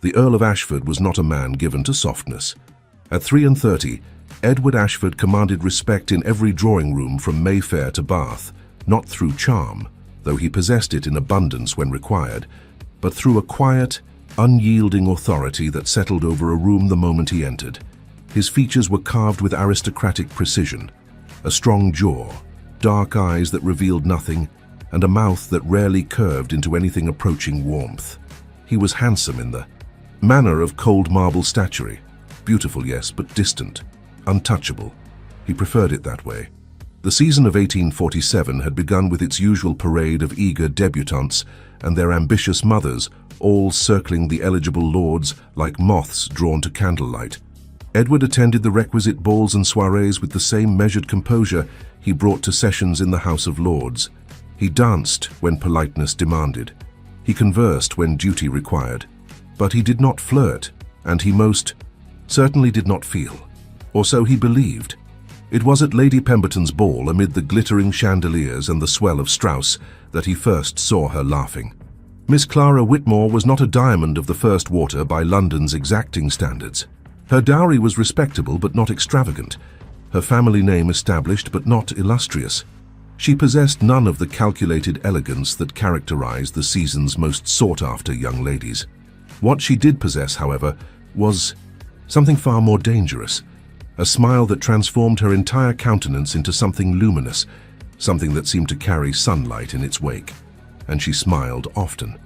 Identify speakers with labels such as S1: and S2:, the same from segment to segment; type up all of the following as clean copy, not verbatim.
S1: The Earl of Ashford was not a man given to softness. At 33, Edward Ashford commanded respect in every drawing room from Mayfair to Bath, not through charm, though he possessed it in abundance when required, but through a quiet, unyielding authority that settled over a room the moment he entered. His features were carved with aristocratic precision, a strong jaw, dark eyes that revealed nothing, and a mouth that rarely curved into anything approaching warmth. He was handsome in the manner of cold marble statuary, beautiful, yes, but distant, untouchable. He preferred it that way. The season of 1847 had begun with its usual parade of eager debutantes and their ambitious mothers, all circling the eligible lords like moths drawn to candlelight. Edward attended the requisite balls and soirees with the same measured composure he brought to sessions in the House of Lords. He danced when politeness demanded. He conversed when duty required. But he did not flirt, and he most certainly did not feel. Or so he believed. It was at Lady Pemberton's ball, amid the glittering chandeliers and the swell of Strauss, that he first saw her laughing. Miss Clara Whitmore was not a diamond of the first water by London's exacting standards. Her dowry was respectable but not extravagant, her family name established but not illustrious. She possessed none of the calculated elegance that characterized the season's most sought-after young ladies. What she did possess, however, was something far more dangerous, a smile that transformed her entire countenance into something luminous, something that seemed to carry sunlight in its wake. And she smiled often.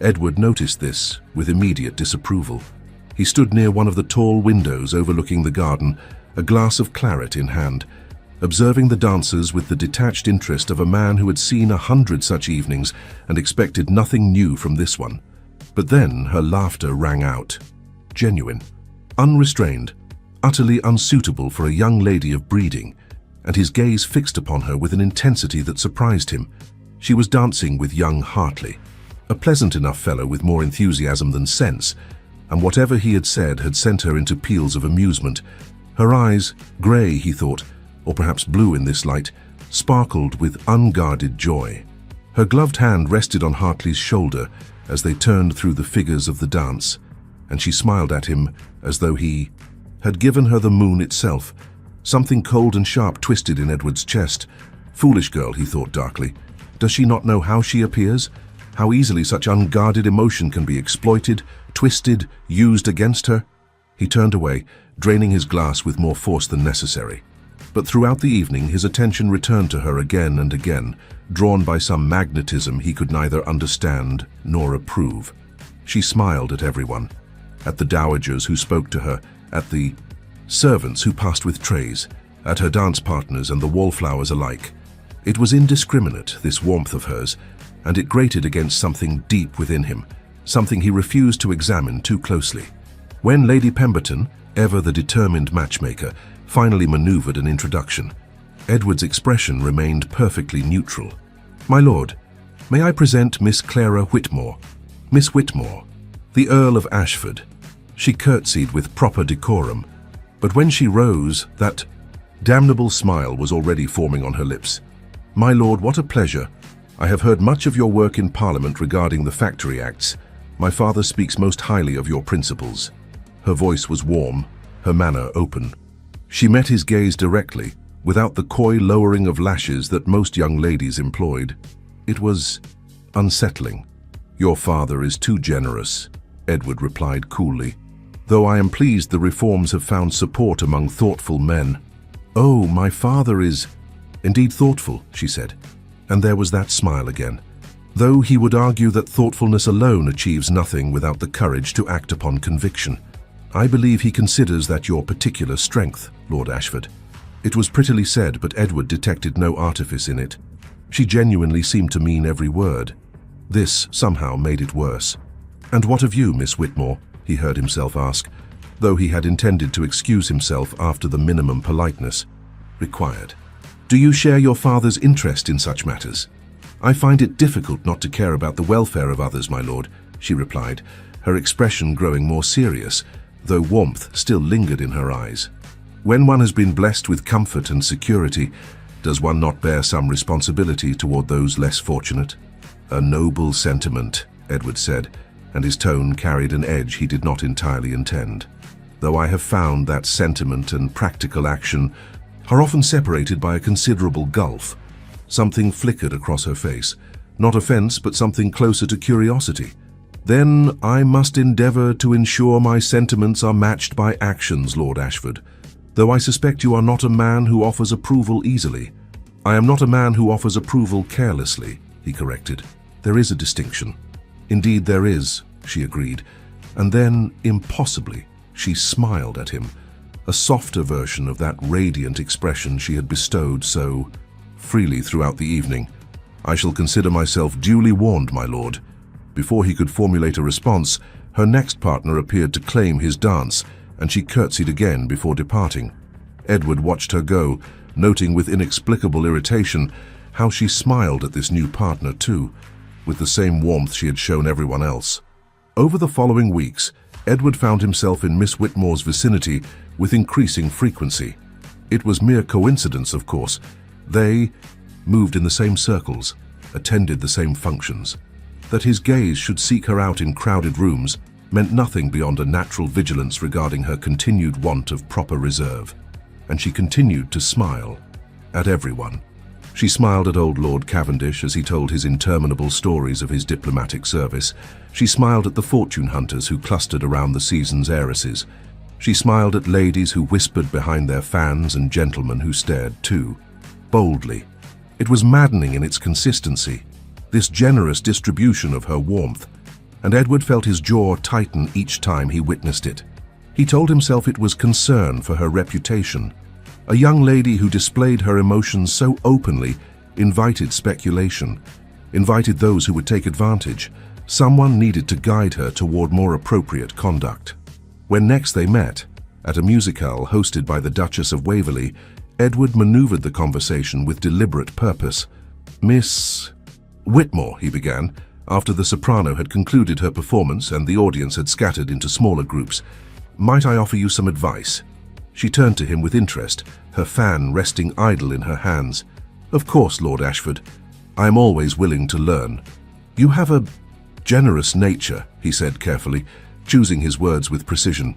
S1: Edward noticed this with immediate disapproval. He stood near one of the tall windows overlooking the garden, a glass of claret in hand, observing the dancers with the detached interest of a man who had seen 100 such evenings and expected nothing new from this one. But then her laughter rang out. Genuine, unrestrained, utterly unsuitable for a young lady of breeding, and his gaze fixed upon her with an intensity that surprised him. She was dancing with young Hartley, a pleasant enough fellow with more enthusiasm than sense, and whatever he had said had sent her into peals of amusement. Her eyes, grey, he thought, or perhaps blue in this light, sparkled with unguarded joy. Her gloved hand rested on Hartley's shoulder as they turned through the figures of the dance, and she smiled at him as though he had given her the moon itself. Something cold and sharp twisted in Edward's chest. Foolish girl, he thought darkly. Does she not know how she appears? How easily such unguarded emotion can be exploited, twisted, used against her? He turned away, draining his glass with more force than necessary. But throughout the evening his attention returned to her again and again, drawn by some magnetism he could neither understand nor approve. She smiled at everyone, at the dowagers who spoke to her, at the servants who passed with trays, at her dance partners and the wallflowers alike. It was indiscriminate, this warmth of hers, and it grated against something deep within him, something he refused to examine too closely. When Lady Pemberton, ever the determined matchmaker, finally maneuvered an introduction, Edward's expression remained perfectly neutral. "My lord, may I present Miss Clara Whitmore? Miss Whitmore, the Earl of Ashford." She curtsied with proper decorum, but when she rose, that damnable smile was already forming on her lips. "My lord, what a pleasure. I have heard much of your work in Parliament regarding the Factory Acts. My father speaks most highly of your principles." Her voice was warm, her manner open. She met his gaze directly, without the coy lowering of lashes that most young ladies employed. It was unsettling. "Your father is too generous," Edward replied coolly. "Though I am pleased the reforms have found support among thoughtful men." "Oh, my father is indeed thoughtful," she said, and there was that smile again. "Though he would argue that thoughtfulness alone achieves nothing without the courage to act upon conviction. I believe he considers that your particular strength, Lord Ashford." It was prettily said, but Edward detected no artifice in it. She genuinely seemed to mean every word. This somehow made it worse. "And what of you, Miss Whitmore?" he heard himself ask, though he had intended to excuse himself after the minimum politeness required. "Do you share your father's interest in such matters?" "I find it difficult not to care about the welfare of others, my lord," she replied, her expression growing more serious, though warmth still lingered in her eyes. "When one has been blessed with comfort and security, does one not bear some responsibility toward those less fortunate?" "A noble sentiment," Edward said, and his tone carried an edge he did not entirely intend. "Though I have found that sentiment and practical action are often separated by a considerable gulf." Something flickered across her face. Not offense, but something closer to curiosity. "Then I must endeavor to ensure my sentiments are matched by actions, Lord Ashford. Though I suspect you are not a man who offers approval easily. I am not a man who offers approval carelessly," he corrected. "There is a distinction." "Indeed there is," she agreed. And then, impossibly, she smiled at him, a softer version of that radiant expression she had bestowed so freely throughout the evening. "I shall consider myself duly warned, my lord." Before he could formulate a response, her next partner appeared to claim his dance, and she curtsied again before departing. Edward watched her go, noting with inexplicable irritation how she smiled at this new partner too, with the same warmth she had shown everyone else. Over the following weeks, Edward found himself in Miss Whitmore's vicinity with increasing frequency. It was mere coincidence, of course. They moved in the same circles, attended the same functions. That his gaze should seek her out in crowded rooms meant nothing beyond a natural vigilance regarding her continued want of proper reserve. And she continued to smile at everyone. She smiled at old Lord Cavendish as he told his interminable stories of his diplomatic service. She smiled at the fortune hunters who clustered around the season's heiresses. She smiled at ladies who whispered behind their fans and gentlemen who stared too, boldly. It was maddening in its consistency, this generous distribution of her warmth, and Edward felt his jaw tighten each time he witnessed it. He told himself it was concern for her reputation. A young lady who displayed her emotions so openly invited speculation, invited those who would take advantage. Someone needed to guide her toward more appropriate conduct. When next they met, at a musicale hosted by the Duchess of Waverley, Edward maneuvered the conversation with deliberate purpose. "Miss Whitmore," he began, after the soprano had concluded her performance and the audience had scattered into smaller groups. "Might I offer you some advice?" She turned to him with interest, her fan resting idle in her hands. "Of course, Lord Ashford. I am always willing to learn." "You have a generous nature," he said carefully, choosing his words with precision.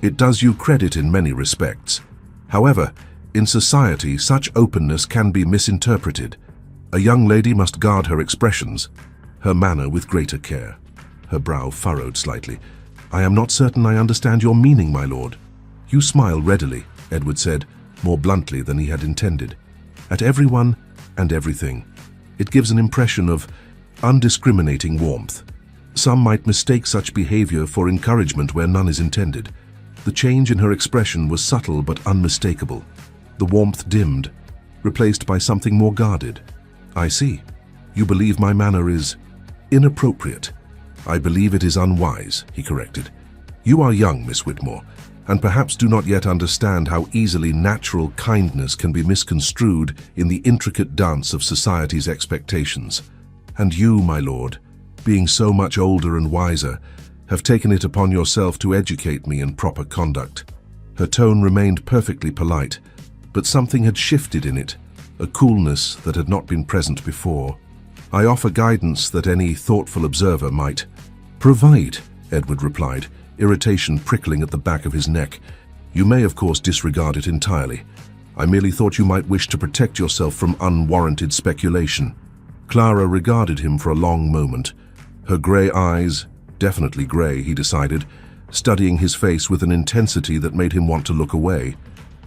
S1: "It does you credit in many respects. However, in society, such openness can be misinterpreted. A young lady must guard her expressions, her manner with greater care." Her brow furrowed slightly. "I am not certain I understand your meaning, my lord." "You smile readily," Edward said, more bluntly than he had intended. "At everyone and everything. It gives an impression of undiscriminating warmth. Some might mistake such behavior for encouragement where none is intended." The change in her expression was subtle but unmistakable. The warmth dimmed, replaced by something more guarded. "I see. You believe my manner is inappropriate." "I believe it is unwise," he corrected. "You are young, Miss Whitmore, and perhaps do not yet understand how easily natural kindness can be misconstrued in the intricate dance of society's expectations. And you, my lord, being so much older and wiser, have taken it upon yourself to educate me in proper conduct." Her tone remained perfectly polite, but something had shifted in it, a coolness that had not been present before. "I offer guidance that any thoughtful observer might provide," Edward replied, irritation prickling at the back of his neck. "You may, of course, disregard it entirely. I merely thought you might wish to protect yourself from unwarranted speculation." Clara regarded him for a long moment, her grey eyes, definitely grey, he decided, studying his face with an intensity that made him want to look away.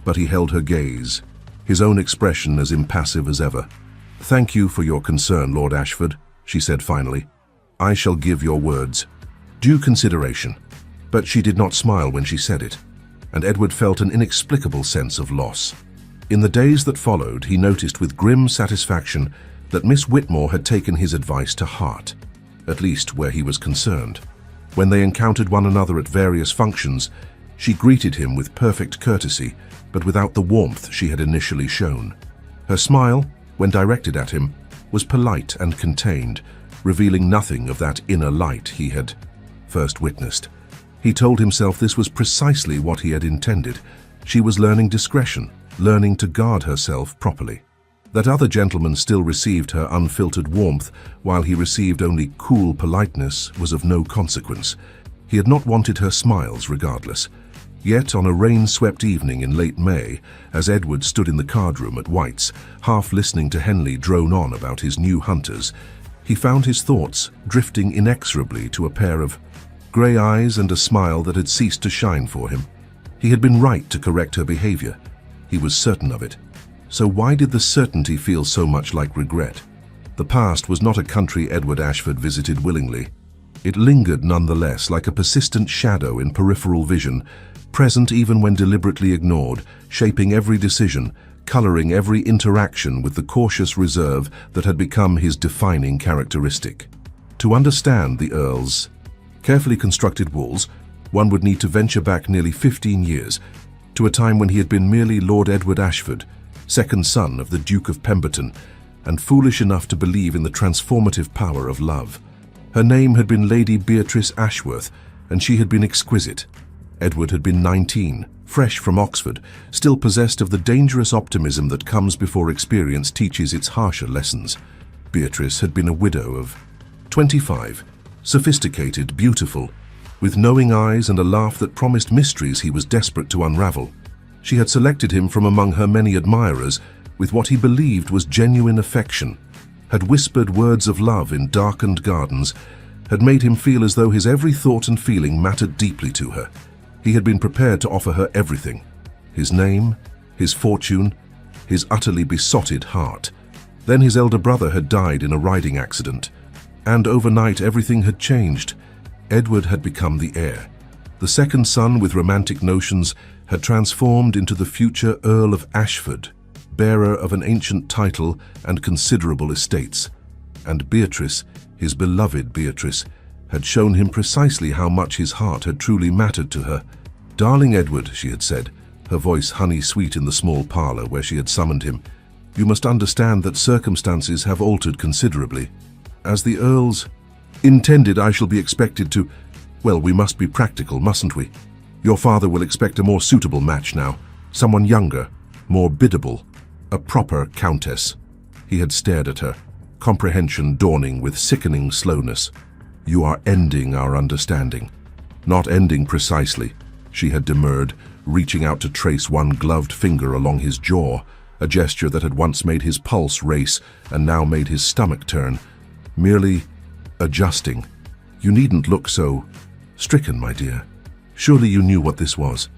S1: But he held her gaze, his own expression as impassive as ever. "Thank you for your concern, Lord Ashford," she said finally. "I shall give your words due consideration." But she did not smile when she said it, and Edward felt an inexplicable sense of loss. In the days that followed, he noticed with grim satisfaction that Miss Whitmore had taken his advice to heart, at least where he was concerned. When they encountered one another at various functions, she greeted him with perfect courtesy, but without the warmth she had initially shown. Her smile, when directed at him, was polite and contained, revealing nothing of that inner light he had first witnessed. He told himself this was precisely what he had intended. She was learning discretion, learning to guard herself properly. That other gentleman still received her unfiltered warmth, while he received only cool politeness, was of no consequence. He had not wanted her smiles regardless. Yet on a rain-swept evening in late May, as Edward stood in the card-room at White's, half listening to Henley drone on about his new hunters, he found his thoughts drifting inexorably to a pair of grey eyes and a smile that had ceased to shine for him. He had been right to correct her behavior. He was certain of it. So why did the certainty feel so much like regret? The past was not a country Edward Ashford visited willingly. It lingered nonetheless like a persistent shadow in peripheral vision, present even when deliberately ignored, shaping every decision, coloring every interaction with the cautious reserve that had become his defining characteristic. To understand the Earl's carefully constructed walls, one would need to venture back nearly 15 years, to a time when he had been merely Lord Edward Ashford, second son of the Duke of Pemberton, and foolish enough to believe in the transformative power of love. Her name had been Lady Beatrice Ashworth, and she had been exquisite. Edward had been 19, fresh from Oxford, still possessed of the dangerous optimism that comes before experience teaches its harsher lessons. Beatrice had been a widow of 25, sophisticated, beautiful, with knowing eyes and a laugh that promised mysteries he was desperate to unravel. She had selected him from among her many admirers with what he believed was genuine affection, had whispered words of love in darkened gardens, had made him feel as though his every thought and feeling mattered deeply to her. He had been prepared to offer her everything: his name, his fortune, his utterly besotted heart. Then his elder brother had died in a riding accident, and overnight everything had changed. Edward had become the heir. The second son with romantic notions had transformed into the future Earl of Ashford, bearer of an ancient title and considerable estates. And Beatrice, his beloved Beatrice, had shown him precisely how much his heart had truly mattered to her. "Darling Edward," she had said, her voice honey-sweet in the small parlour where she had summoned him, "you must understand that circumstances have altered considerably. As the Earl's intended, I shall be expected to... Well, we must be practical, mustn't we? Your father will expect a more suitable match now, someone younger, more biddable, a proper countess." He had stared at her, comprehension dawning with sickening slowness. "You are ending our understanding." "Not ending precisely," she had demurred, reaching out to trace one gloved finger along his jaw, a gesture that had once made his pulse race and now made his stomach turn. "Merely adjusting. You needn't look so stricken, my dear. Surely you knew what this was."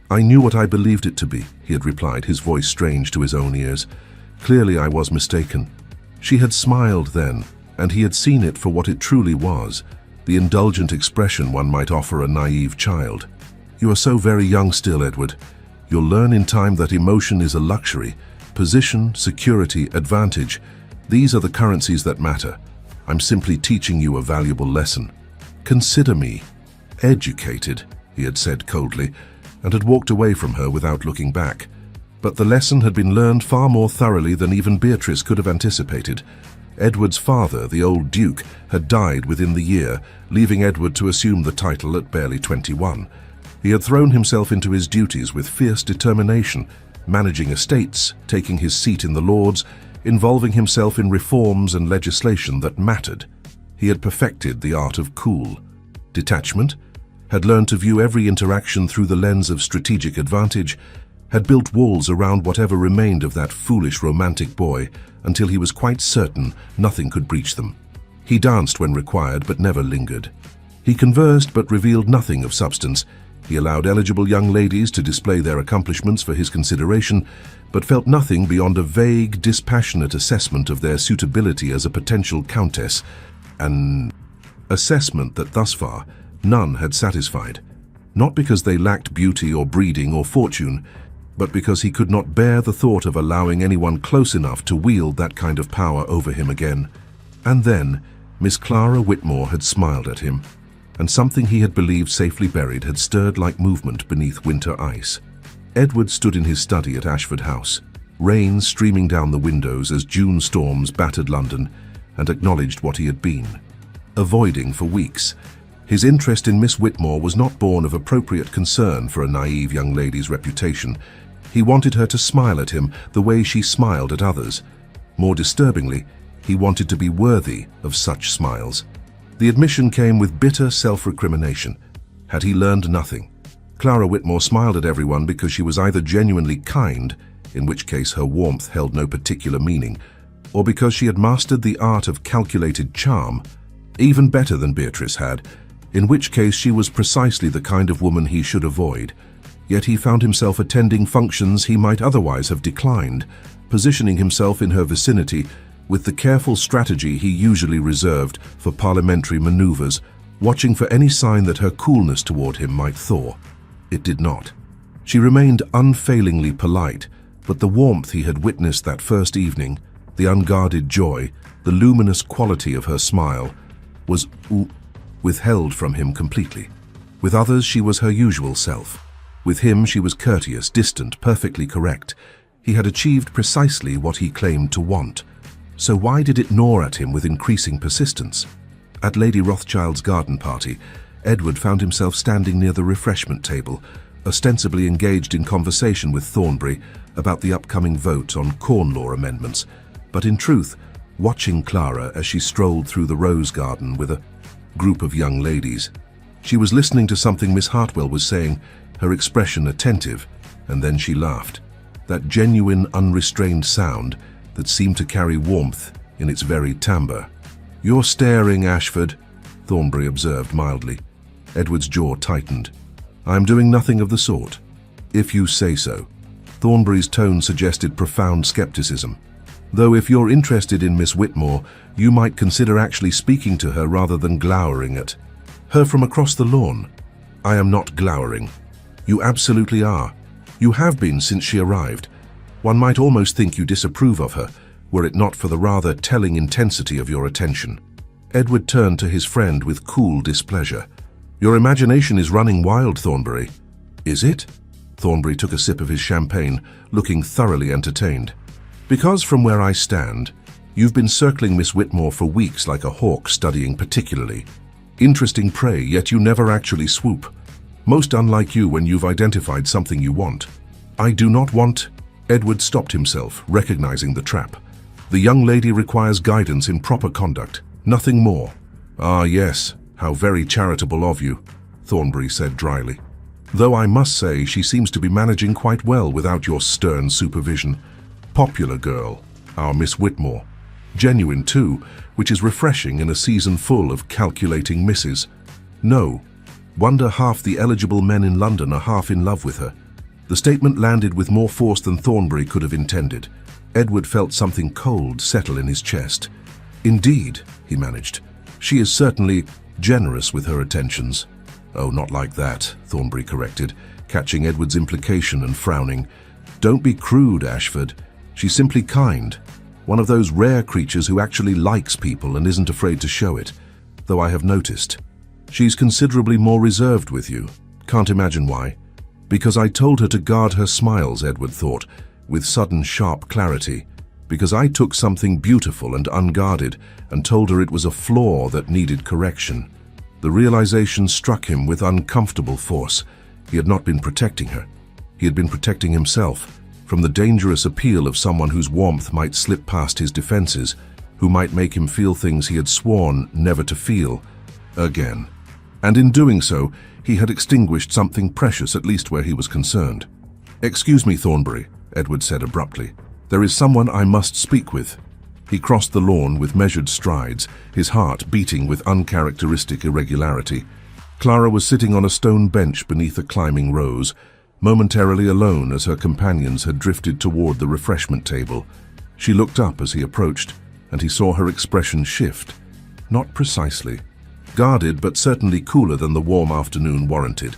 S1: "I knew what I believed it to be," he had replied, his voice strange to his own ears. "Clearly I was mistaken." She had smiled then, and he had seen it for what it truly was, the indulgent expression one might offer a naive child. "You are so very young still, Edward. You'll learn in time that emotion is a luxury. Position, security, advantage, these are the currencies that matter. I'm simply teaching you a valuable lesson. Consider me educated," he had said coldly, and had walked away from her without looking back. But the lesson had been learned far more thoroughly than even Beatrice could have anticipated. Edward's father, the old Duke, had died within the year, leaving Edward to assume the title at barely 21. He had thrown himself into his duties with fierce determination, managing estates, taking his seat in the Lords, involving himself in reforms and legislation that mattered. He had perfected the art of cool detachment, had learned to view every interaction through the lens of strategic advantage, had built walls around whatever remained of that foolish romantic boy until he was quite certain nothing could breach them. He danced when required, but never lingered. He conversed but revealed nothing of substance. He allowed eligible young ladies to display their accomplishments for his consideration, but felt nothing beyond a vague, dispassionate assessment of their suitability as a potential countess, an assessment that thus far none had satisfied. Not because they lacked beauty or breeding or fortune, but because he could not bear the thought of allowing anyone close enough to wield that kind of power over him again. And then Miss Clara Whitmore had smiled at him, and something he had believed safely buried had stirred like movement beneath winter ice. Edward stood in his study at Ashford House, rain streaming down the windows as June storms battered London, and acknowledged what he had been avoiding for weeks. His interest in Miss Whitmore was not born of appropriate concern for a naive young lady's reputation. He wanted her to smile at him the way she smiled at others, More disturbingly, he wanted to be worthy of such smiles. The admission came with bitter self-recrimination. Had he learned nothing? Clara Whitmore smiled at everyone because she was either genuinely kind, in which case her warmth held no particular meaning, or because she had mastered the art of calculated charm, even better than Beatrice had, in which case she was precisely the kind of woman he should avoid. Yet he found himself attending functions he might otherwise have declined, positioning himself in her vicinity with the careful strategy he usually reserved for parliamentary maneuvers, watching for any sign that her coolness toward him might thaw. It did not. She remained unfailingly polite, but the warmth he had witnessed that first evening, the unguarded joy, the luminous quality of her smile, was withheld from him completely. With others she was her usual self. With him she was courteous, distant, perfectly correct. He had achieved precisely what he claimed to want. So why did it gnaw at him with increasing persistence? At Lady Rothschild's garden party, Edward found himself standing near the refreshment table, ostensibly engaged in conversation with Thornbury about the upcoming vote on Corn Law amendments, but in truth, watching Clara as she strolled through the rose garden with a group of young ladies. She was listening to something Miss Hartwell was saying, her expression attentive, and then she laughed. That genuine, unrestrained sound that seemed to carry warmth in its very timbre. "You're staring, Ashford," Thornbury observed mildly. Edward's jaw tightened. "I'm doing nothing of the sort." "If you say so." Thornbury's tone suggested profound skepticism. "Though if you're interested in Miss Whitmore, you might consider actually speaking to her rather than glowering at her from across the lawn." "I am not glowering." "You absolutely are. You have been since she arrived. One might almost think you disapprove of her, were it not for the rather telling intensity of your attention." Edward turned to his friend with cool displeasure. "Your imagination is running wild, Thornbury." "Is it?" Thornbury took a sip of his champagne, looking thoroughly entertained. "Because from where I stand, you've been circling Miss Whitmore for weeks like a hawk studying particularly. Interesting prey, yet you never actually swoop. Most unlike you when you've identified something you want." "I do not want..." Edward stopped himself, recognizing the trap. "The young lady requires guidance in proper conduct, nothing more." "Ah, yes, how very charitable of you," Thornbury said dryly. "Though I must say she seems to be managing quite well without your stern supervision. Popular girl, our Miss Whitmore. Genuine too, which is refreshing in a season full of calculating misses. No, wonder half the eligible men in London are half in love with her." The statement landed with more force than Thornbury could have intended. Edward felt something cold settle in his chest. "Indeed," he managed. "She is certainly generous with her attentions." "Oh, not like that," Thornbury corrected, catching Edward's implication and frowning. "Don't be crude, Ashford. She's simply kind. One of those rare creatures who actually likes people and isn't afraid to show it, though I have noticed. She's considerably more reserved with you. Can't imagine why." "Because I told her to guard her smiles," Edward thought, with sudden sharp clarity. "Because I took something beautiful and unguarded and told her it was a flaw that needed correction." The realization struck him with uncomfortable force. He had not been protecting her. He had been protecting himself from the dangerous appeal of someone whose warmth might slip past his defenses, who might make him feel things he had sworn never to feel again. And in doing so, he had extinguished something precious, at least where he was concerned. "Excuse me, Thornbury," Edward said abruptly. "There is someone I must speak with." He crossed the lawn with measured strides, his heart beating with uncharacteristic irregularity. Clara was sitting on a stone bench beneath a climbing rose, momentarily alone as her companions had drifted toward the refreshment table. She looked up as he approached, and he saw her expression shift. Not precisely. Guarded, but certainly cooler than the warm afternoon warranted.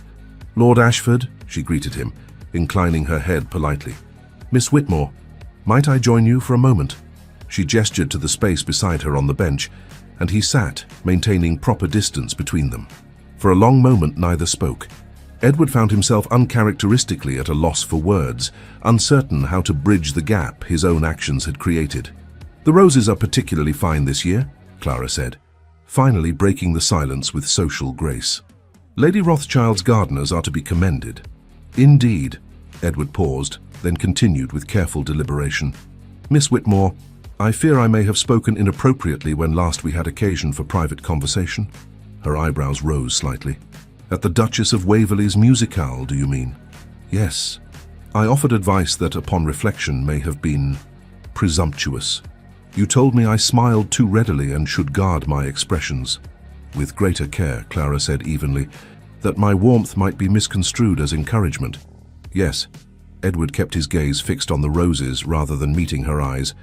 S1: "Lord Ashford," she greeted him, inclining her head politely. "Miss Whitmore, might I join you for a moment?" She gestured to the space beside her on the bench, and he sat, maintaining proper distance between them. For a long moment neither spoke. Edward found himself uncharacteristically at a loss for words, uncertain how to bridge the gap his own actions had created. "The roses are particularly fine this year," Clara said, finally breaking the silence with social grace. "Lady Rothschild's gardeners are to be commended." "Indeed." Edward paused, then continued with careful deliberation. "Miss Whitmore, I fear I may have spoken inappropriately when last we had occasion for private conversation. Her eyebrows rose slightly. At the Duchess of Waverley's musicale, do you mean? Yes. I offered advice that, upon reflection, may have been presumptuous. You told me I smiled too readily and should guard my expressions. With greater care, Clara said evenly, that my warmth might be misconstrued as encouragement. Yes. Edward kept his gaze fixed on the roses rather than meeting her eyes.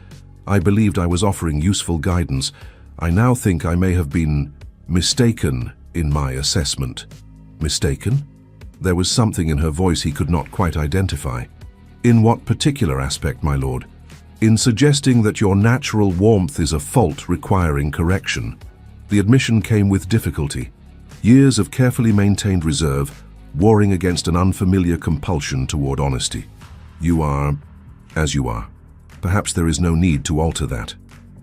S1: I believed I was offering useful guidance. I now think I may have been mistaken in my assessment. Mistaken? There was something in her voice he could not quite identify. In what particular aspect, my lord? In suggesting that your natural warmth is a fault requiring correction. The admission came with difficulty. Years of carefully maintained reserve, warring against an unfamiliar compulsion toward honesty. You are as you are. Perhaps there is no need to alter that.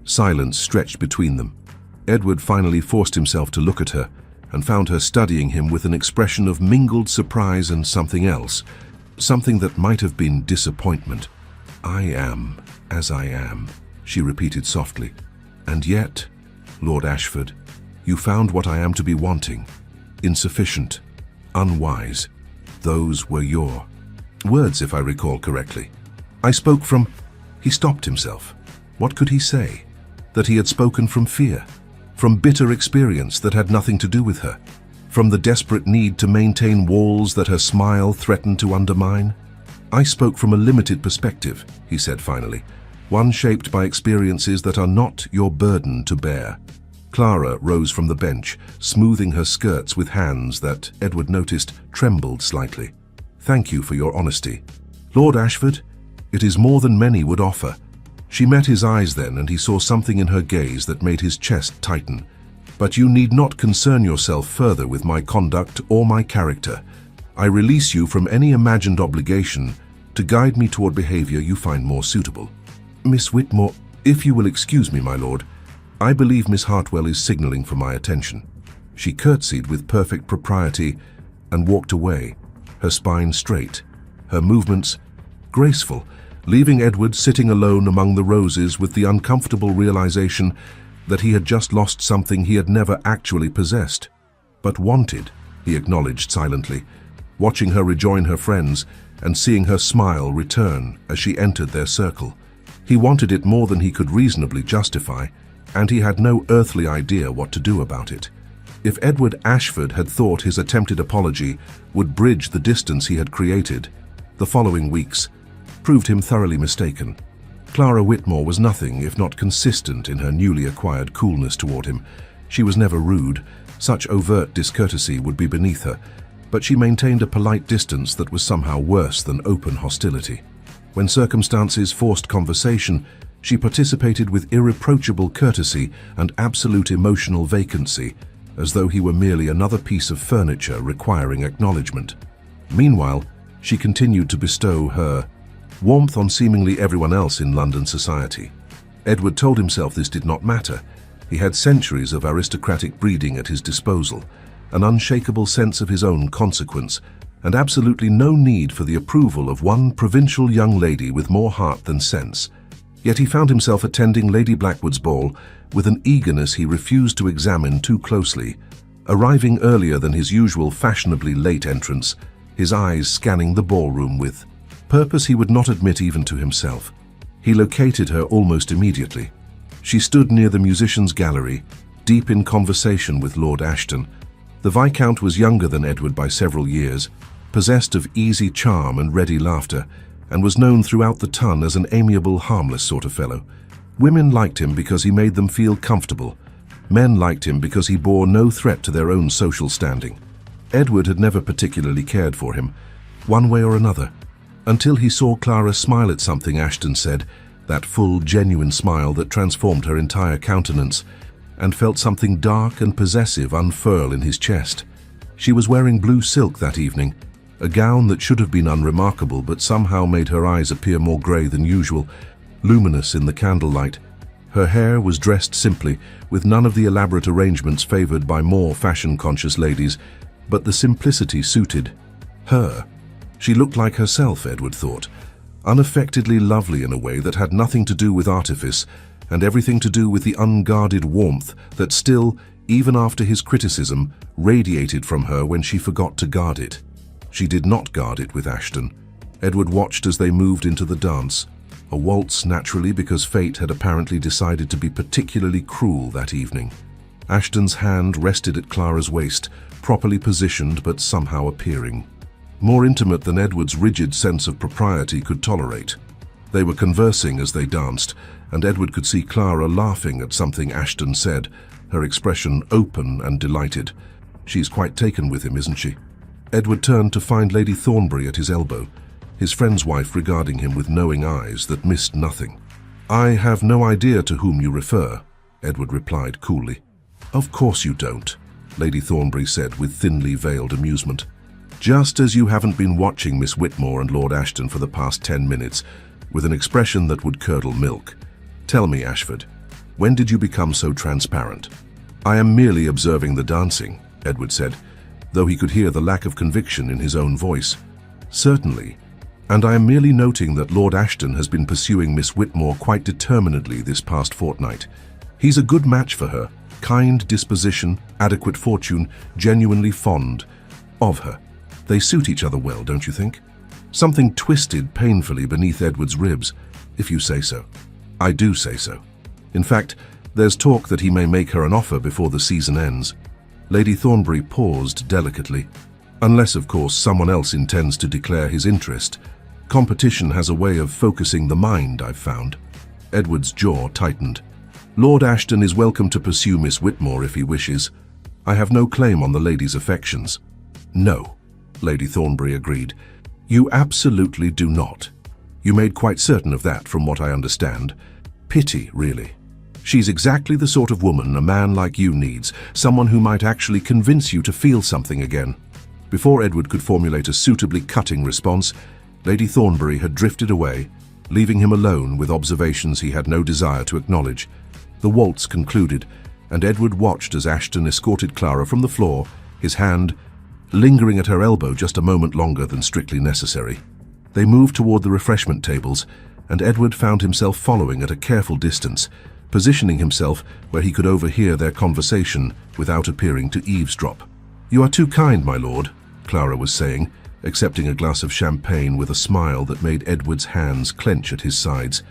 S1: Silence stretched between them. Edward finally forced himself to look at her and found her studying him with an expression of mingled surprise and something else, something that might have been disappointment. I am as I am, she repeated softly. And yet, Lord Ashford, you found what I am to be wanting. Insufficient, unwise. Those were your words, if I recall correctly. I spoke from... He stopped himself. What could he say? That he had spoken from fear, from bitter experience that had nothing to do with her, from the desperate need to maintain walls that her smile threatened to undermine? I spoke from a limited perspective, he said finally, one shaped by experiences that are not your burden to bear. Clara rose from the bench, smoothing her skirts with hands that, Edward noticed, trembled slightly. Thank you for your honesty. Lord Ashford, it is more than many would offer. She met his eyes then, and he saw something in her gaze that made his chest tighten. But you need not concern yourself further with my conduct or my character. I release you from any imagined obligation to guide me toward behavior you find more suitable. Miss Whitmore, if you will excuse me, my lord, I believe Miss Hartwell is signaling for my attention. She curtsied with perfect propriety and walked away, her spine straight, her movements graceful, leaving Edward sitting alone among the roses with the uncomfortable realization that he had just lost something he had never actually possessed. But wanted, he acknowledged silently, watching her rejoin her friends and seeing her smile return as she entered their circle. He wanted it more than he could reasonably justify, and he had no earthly idea what to do about it. If Edward Ashford had thought his attempted apology would bridge the distance he had created, the following weeks proved him thoroughly mistaken. Clara Whitmore was nothing if not consistent in her newly acquired coolness toward him. She was never rude. Such overt discourtesy would be beneath her, but she maintained a polite distance that was somehow worse than open hostility. When circumstances forced conversation, she participated with irreproachable courtesy and absolute emotional vacancy, as though he were merely another piece of furniture requiring acknowledgement. Meanwhile, she continued to bestow her warmth on seemingly everyone else in London society. Edward told himself this did not matter. He had centuries of aristocratic breeding at his disposal, an unshakable sense of his own consequence, and absolutely no need for the approval of one provincial young lady with more heart than sense. Yet he found himself attending Lady Blackwood's ball with an eagerness he refused to examine too closely, arriving earlier than his usual fashionably late entrance, his eyes scanning the ballroom with purpose he would not admit even to himself. He located her almost immediately. She stood near the musicians' gallery, deep in conversation with Lord Ashton. The Viscount was younger than Edward by several years, possessed of easy charm and ready laughter, and was known throughout the ton as an amiable, harmless sort of fellow. Women liked him because he made them feel comfortable. Men liked him because he bore no threat to their own social standing. Edward had never particularly cared for him, one way or another, until he saw Clara smile at something Ashton said, that full, genuine smile that transformed her entire countenance, and felt something dark and possessive unfurl in his chest. She was wearing blue silk that evening, a gown that should have been unremarkable but somehow made her eyes appear more grey than usual, luminous in the candlelight. Her hair was dressed simply, with none of the elaborate arrangements favoured by more fashion-conscious ladies, but the simplicity suited her. She looked like herself, Edward thought, unaffectedly lovely in a way that had nothing to do with artifice, and everything to do with the unguarded warmth that still, even after his criticism, radiated from her when she forgot to guard it. She did not guard it with Ashton. Edward watched as they moved into the dance. A waltz, naturally, because fate had apparently decided to be particularly cruel that evening. Ashton's hand rested at Clara's waist, properly positioned but somehow appearing. More intimate than Edward's rigid sense of propriety could tolerate. They were conversing as they danced, and Edward could see Clara laughing at something Ashton said, her expression open and delighted. "She's quite taken with him, isn't she?" Edward turned to find Lady Thornbury at his elbow, his friend's wife regarding him with knowing eyes that missed nothing. "I have no idea to whom you refer," Edward replied coolly. "Of course you don't," Lady Thornbury said with thinly veiled amusement. "Just as you haven't been watching Miss Whitmore and Lord Ashton for the past 10 minutes, with an expression that would curdle milk. Tell me, Ashford, when did you become so transparent?" "I am merely observing the dancing," Edward said, though he could hear the lack of conviction in his own voice. "Certainly, and I am merely noting that Lord Ashton has been pursuing Miss Whitmore quite determinedly this past fortnight. He's a good match for her, kind disposition, adequate fortune, genuinely fond of her. They suit each other well, don't you think?" Something twisted painfully beneath Edward's ribs. "If you say so." "I do say so. In fact, there's talk that he may make her an offer before the season ends." Lady Thornbury paused delicately. "Unless, of course, someone else intends to declare his interest. Competition has a way of focusing the mind, I've found." Edward's jaw tightened. "Lord Ashton is welcome to pursue Miss Whitmore if he wishes. I have no claim on the lady's affections." "No," Lady Thornbury agreed. "You absolutely do not. You made quite certain of that, from what I understand. Pity, really. She's exactly the sort of woman a man like you needs, someone who might actually convince you to feel something again." Before Edward could formulate a suitably cutting response, Lady Thornbury had drifted away, leaving him alone with observations he had no desire to acknowledge. The waltz concluded, and Edward watched as Ashton escorted Clara from the floor, his hand lingering at her elbow just a moment longer than strictly necessary. They moved toward the refreshment tables, and Edward found himself following at a careful distance, positioning himself where he could overhear their conversation without appearing to eavesdrop. "You are too kind, my lord," Clara was saying, accepting a glass of champagne with a smile that made Edward's hands clench at his sides.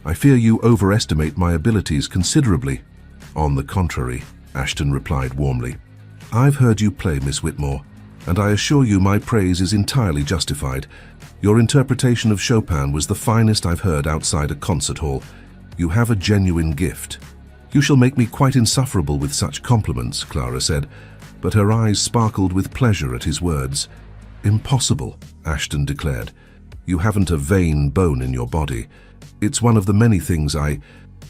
S1: "I fear you overestimate my abilities considerably." "On the contrary," Ashton replied warmly. "I've heard you play, Miss Whitmore, and I assure you my praise is entirely justified. Your interpretation of Chopin was the finest I've heard outside a concert hall. You have a genuine gift." "You shall make me quite insufferable with such compliments," Clara said, but her eyes sparkled with pleasure at his words. "Impossible," Ashton declared. "You haven't a vain bone in your body. It's one of the many things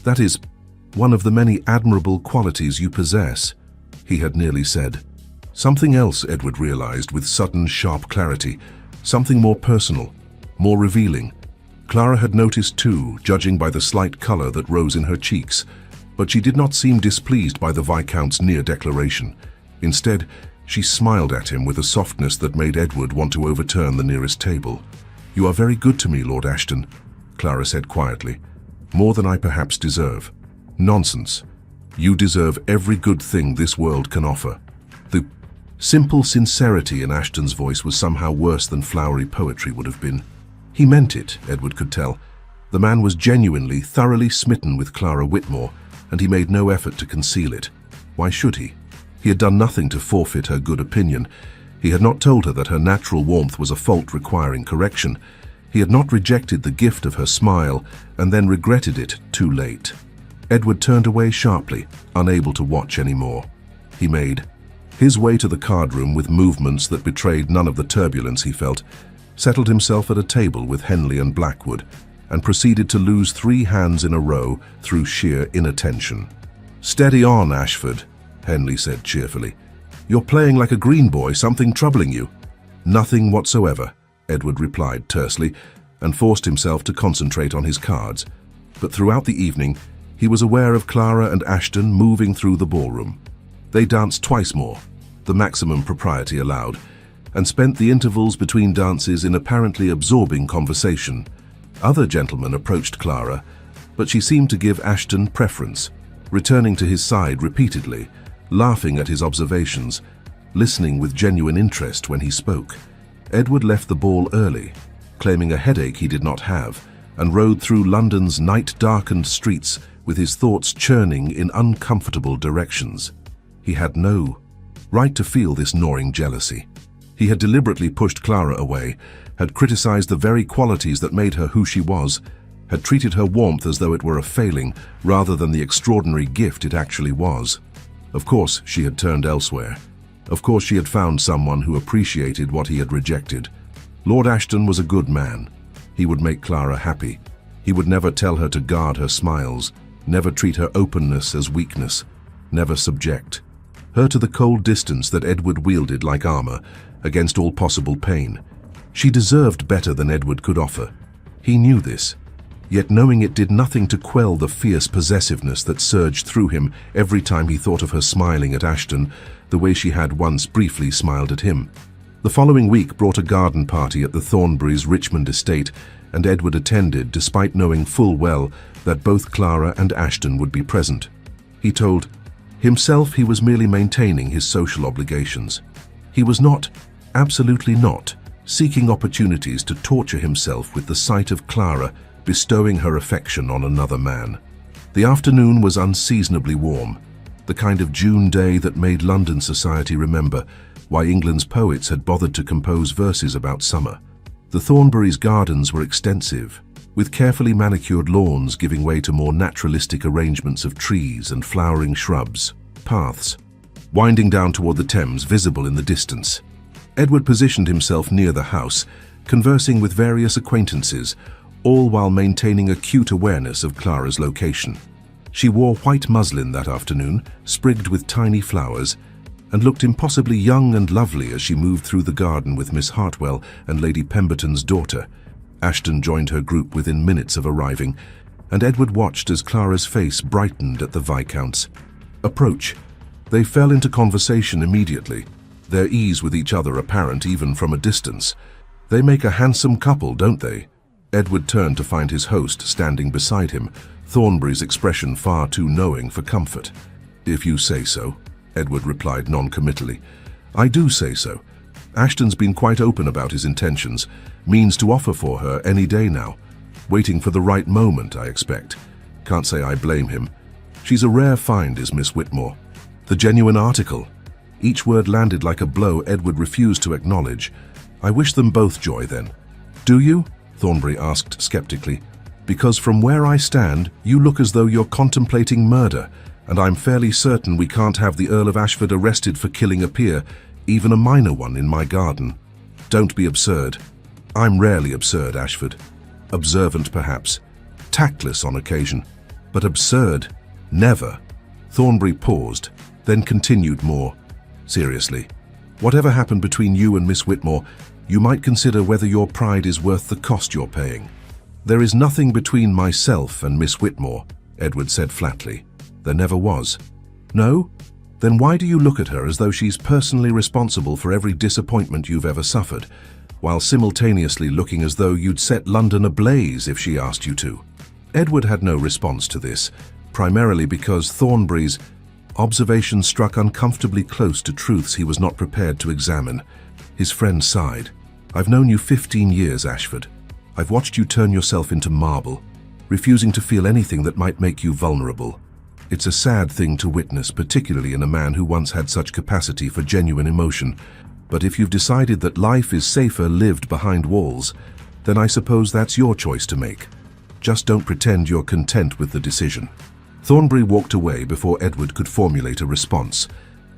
S1: that is, one of the many admirable qualities you possess," he had nearly said. Something else, Edward realized with sudden, sharp clarity. Something more personal, more revealing. Clara had noticed too, judging by the slight color that rose in her cheeks, but she did not seem displeased by the Viscount's near declaration. Instead, she smiled at him with a softness that made Edward want to overturn the nearest table. "You are very good to me, Lord Ashton," Clara said quietly. "More than I perhaps deserve." "Nonsense. You deserve every good thing this world can offer." The simple sincerity in Ashton's voice was somehow worse than flowery poetry would have been. He meant it, Edward could tell. The man was genuinely, thoroughly smitten with Clara Whitmore, and he made no effort to conceal it. Why should he? He had done nothing to forfeit her good opinion. He had not told her that her natural warmth was a fault requiring correction. He had not rejected the gift of her smile and then regretted it too late. Edward turned away sharply, unable to watch any more. He made his way to the card room with movements that betrayed none of the turbulence he felt, settled himself at a table with Henley and Blackwood, and proceeded to lose 3 hands in a row through sheer inattention. "Steady on, Ashford," Henley said cheerfully. "You're playing like a green boy, something troubling you?" "Nothing whatsoever," Edward replied tersely, and forced himself to concentrate on his cards. But throughout the evening, he was aware of Clara and Ashton moving through the ballroom. They danced twice more, the maximum propriety allowed, and spent the intervals between dances in apparently absorbing conversation. Other gentlemen approached Clara, but she seemed to give Ashton preference, returning to his side repeatedly, laughing at his observations, listening with genuine interest when he spoke. Edward left the ball early, claiming a headache he did not have, and rode through London's night-darkened streets with his thoughts churning in uncomfortable directions. He had no right to feel this gnawing jealousy. He had deliberately pushed Clara away, had criticized the very qualities that made her who she was, had treated her warmth as though it were a failing rather than the extraordinary gift it actually was. Of course, she had turned elsewhere. Of course, she had found someone who appreciated what he had rejected. Lord Ashton was a good man. He would make Clara happy. He would never tell her to guard her smiles, never treat her openness as weakness, never subject her to the cold distance that Edward wielded like armor against all possible pain. She deserved better than Edward could offer. He knew this, yet knowing it did nothing to quell the fierce possessiveness that surged through him every time he thought of her smiling at Ashton the way she had once briefly smiled at him. The following week brought a garden party at the Thornburys' Richmond estate, and Edward attended despite knowing full well that both Clara and Ashton would be present. He told himself he was merely maintaining his social obligations. He was not, absolutely not, seeking opportunities to torture himself with the sight of Clara bestowing her affection on another man. The afternoon was unseasonably warm, the kind of June day that made London society remember why England's poets had bothered to compose verses about summer. The Thornburys' gardens were extensive, with carefully manicured lawns giving way to more naturalistic arrangements of trees and flowering shrubs, paths, winding down toward the Thames visible in the distance. Edward positioned himself near the house, conversing with various acquaintances, all while maintaining acute awareness of Clara's location. She wore white muslin that afternoon, sprigged with tiny flowers, and looked impossibly young and lovely as she moved through the garden with Miss Hartwell and Lady Pemberton's daughter. Ashton joined her group within minutes of arriving, and Edward watched as Clara's face brightened at the Viscount's approach. They fell into conversation immediately, their ease with each other apparent even from a distance. "They make a handsome couple, don't they?" Edward turned to find his host standing beside him, Thornbury's expression far too knowing for comfort. "If you say so," Edward replied non-committally. "I do say so. Ashton's been quite open about his intentions, means to offer for her any day now. Waiting for the right moment, I expect. Can't say I blame him. She's a rare find, is Miss Whitmore. The genuine article." Each word landed like a blow Edward refused to acknowledge. "I wish them both joy, then." "Do you?" Thornbury asked skeptically. "Because from where I stand, you look as though you're contemplating murder, and I'm fairly certain we can't have the Earl of Ashford arrested for killing a peer, even a minor one, in my garden." "Don't be absurd." "I'm rarely absurd, Ashford. Observant, perhaps. Tactless on occasion. But absurd? Never." Thornbury paused, then continued more seriously. "Whatever happened between you and Miss Whitmore, you might consider whether your pride is worth the cost you're paying." "There is nothing between myself and Miss Whitmore," Edward said flatly. "There never was." "No? Then why do you look at her as though she's personally responsible for every disappointment you've ever suffered, while simultaneously looking as though you'd set London ablaze if she asked you to?" Edward had no response to this, primarily because Thornbury's observation struck uncomfortably close to truths he was not prepared to examine. His friend sighed. "I've known you 15 years, Ashford. I've watched you turn yourself into marble, refusing to feel anything that might make you vulnerable. It's a sad thing to witness, particularly in a man who once had such capacity for genuine emotion. But if you've decided that life is safer lived behind walls, then I suppose that's your choice to make. Just don't pretend you're content with the decision." Thornbury walked away before Edward could formulate a response,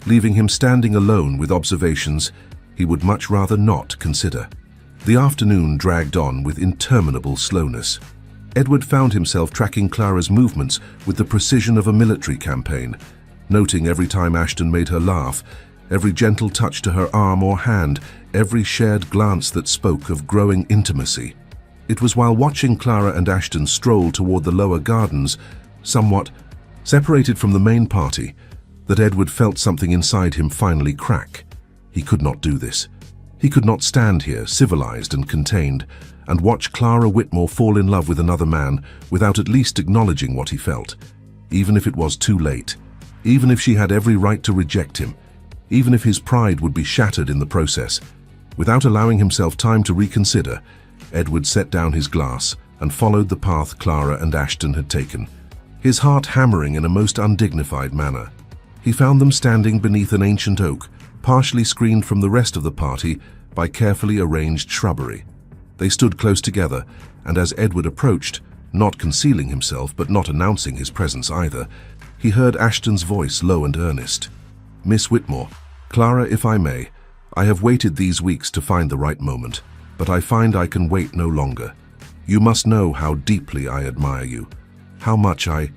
S1: leaving him standing alone with observations he would much rather not consider. The afternoon dragged on with interminable slowness. Edward found himself tracking Clara's movements with the precision of a military campaign, noting every time Ashton made her laugh, every gentle touch to her arm or hand, every shared glance that spoke of growing intimacy. It was while watching Clara and Ashton stroll toward the lower gardens, somewhat separated from the main party, that Edward felt something inside him finally crack. He could not do this. He could not stand here, civilized and contained, and watch Clara Whitmore fall in love with another man without at least acknowledging what he felt, even if it was too late, even if she had every right to reject him, even if his pride would be shattered in the process. Without allowing himself time to reconsider, Edward set down his glass and followed the path Clara and Ashton had taken, his heart hammering in a most undignified manner. He found them standing beneath an ancient oak, partially screened from the rest of the party by carefully arranged shrubbery. They stood close together, and as Edward approached, not concealing himself but not announcing his presence either, he heard Ashton's voice low and earnest. "Miss Whitmore, Clara, if I may, I have waited these weeks to find the right moment, but I find I can wait no longer. You must know how deeply I admire you, how much I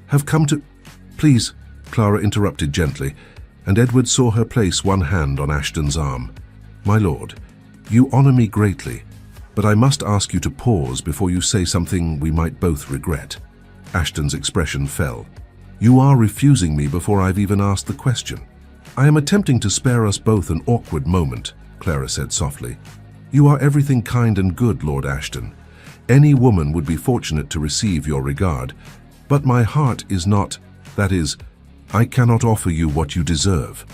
S1: have come to—" "Please," Clara interrupted gently, and Edward saw her place one hand on Ashton's arm. "My lord, you honor me greatly, but I must ask you to pause before you say something we might both regret." Ashton's expression fell. "You are refusing me before I've even asked the question." "I am attempting to spare us both an awkward moment," Clara said softly. "You are everything kind and good, Lord Ashton. Any woman would be fortunate to receive your regard, but my heart is not, that is, I cannot offer you what you deserve."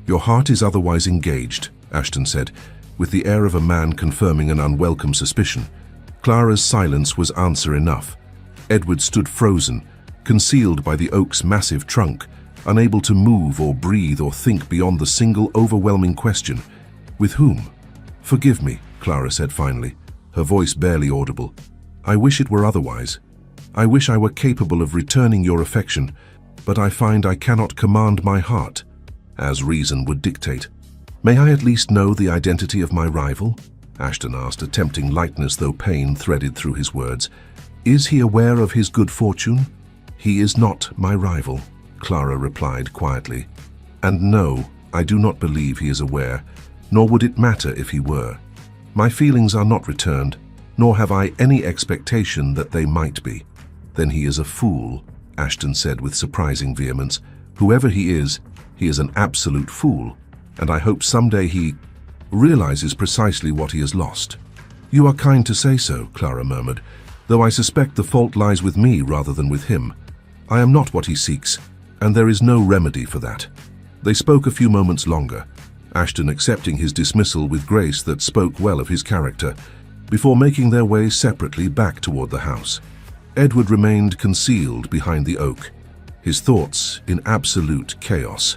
S1: "Your heart is otherwise engaged," Ashton said, with the air of a man confirming an unwelcome suspicion. Clara's silence was answer enough. Edward stood frozen, concealed by the oak's massive trunk, unable to move or breathe or think beyond the single overwhelming question. "With whom?" "Forgive me," Clara said finally, her voice barely audible. "I wish it were otherwise. I wish I were capable of returning your affection, but I find I cannot command my heart, as reason would dictate." "May I at least know the identity of my rival?" Ashton asked, a tempting lightness though pain threaded through his words. "Is he aware of his good fortune?" "He is not my rival," Clara replied quietly. "And no, I do not believe he is aware, nor would it matter if he were. My feelings are not returned, nor have I any expectation that they might be." "Then he is a fool," Ashton said with surprising vehemence. "Whoever he is an absolute fool, and I hope someday he realizes precisely what he has lost." "You are kind to say so," Clara murmured, "though I suspect the fault lies with me rather than with him. I am not what he seeks, and there is no remedy for that." They spoke a few moments longer, Ashton accepting his dismissal with grace that spoke well of his character, before making their way separately back toward the house. Edward remained concealed behind the oak, his thoughts in absolute chaos.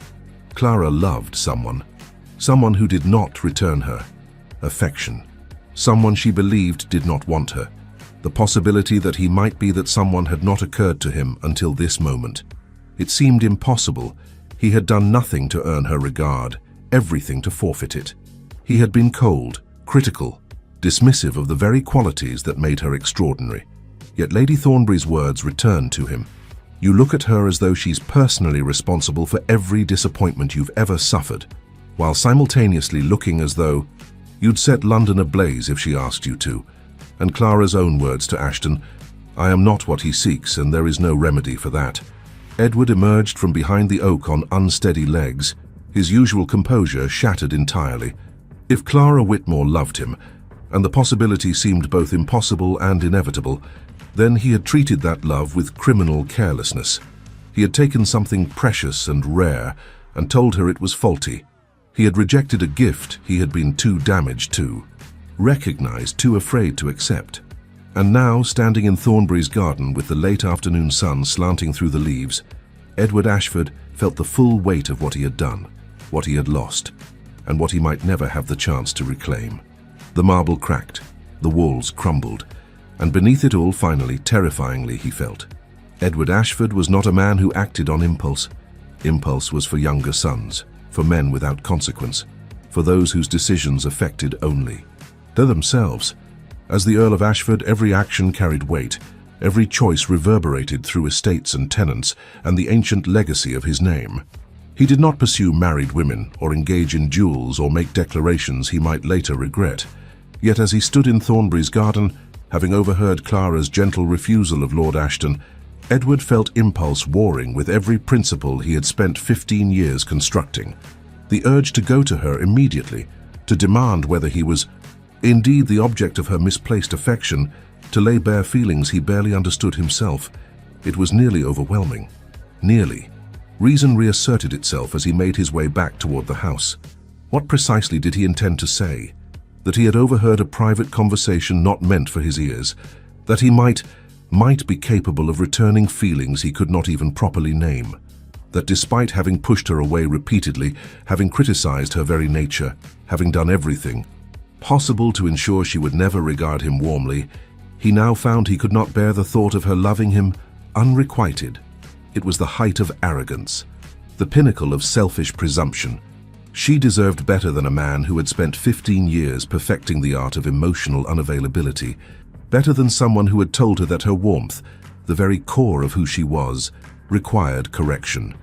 S1: Clara loved someone who did not return her affection, someone she believed did not want her. The possibility that he might be that someone had not occurred to him until this moment. It seemed impossible. He had done nothing to earn her regard, everything to forfeit it. He had been cold, critical, dismissive of the very qualities that made her extraordinary. Yet Lady Thornbury's words returned to him. "You look at her as though she's personally responsible for every disappointment you've ever suffered, while simultaneously looking as though you'd set London ablaze if she asked you to." And Clara's own words to Ashton, "I am not what he seeks, and there is no remedy for that." Edward emerged from behind the oak on unsteady legs, his usual composure shattered entirely. If Clara Whitmore loved him, and the possibility seemed both impossible and inevitable, then he had treated that love with criminal carelessness. He had taken something precious and rare and told her it was faulty. He had rejected a gift he had been too damaged to, recognized, too afraid to accept. And now, standing in Thornbury's garden with the late afternoon sun slanting through the leaves, Edward Ashford felt the full weight of what he had done, what he had lost, and what he might never have the chance to reclaim. The marble cracked, the walls crumbled, and beneath it all, finally, terrifyingly, he felt, Edward Ashford was not a man who acted on impulse. Impulse was for younger sons, for men without consequence, for those whose decisions affected only themselves. As the Earl of Ashford, every action carried weight, every choice reverberated through estates and tenants and the ancient legacy of his name. He did not pursue married women or engage in duels or make declarations he might later regret. Yet as he stood in Thornbury's garden, having overheard Clara's gentle refusal of Lord Ashton, Edward felt impulse warring with every principle he had spent 15 years constructing. The urge to go to her immediately, to demand whether he was indeed the object of her misplaced affection, to lay bare feelings he barely understood himself. It was nearly overwhelming. Nearly. Reason reasserted itself as he made his way back toward the house. What precisely did he intend to say? That he had overheard a private conversation not meant for his ears? That he might be capable of returning feelings he could not even properly name? That despite having pushed her away repeatedly, having criticized her very nature, having done everything possible to ensure she would never regard him warmly, he now found he could not bear the thought of her loving him unrequited. It was the height of arrogance, the pinnacle of selfish presumption. She deserved better than a man who had spent 15 years perfecting the art of emotional unavailability, better than someone who had told her that her warmth, the very core of who she was, required correction.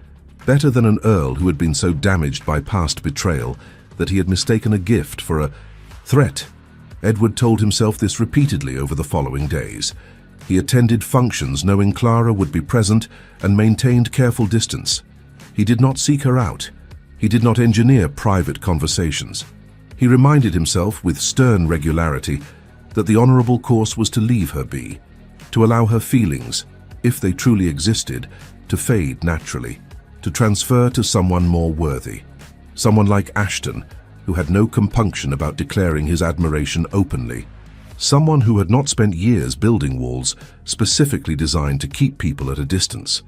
S1: Better than an Earl who had been so damaged by past betrayal that he had mistaken a gift for a threat. Edward told himself this repeatedly over the following days. He attended functions knowing Clara would be present and maintained careful distance. He did not seek her out. He did not engineer private conversations. He reminded himself with stern regularity that the honorable course was to leave her be, to allow her feelings, if they truly existed, to fade naturally, to transfer to someone more worthy. Someone like Ashton, who had no compunction about declaring his admiration openly. Someone who had not spent years building walls specifically designed to keep people at a distance.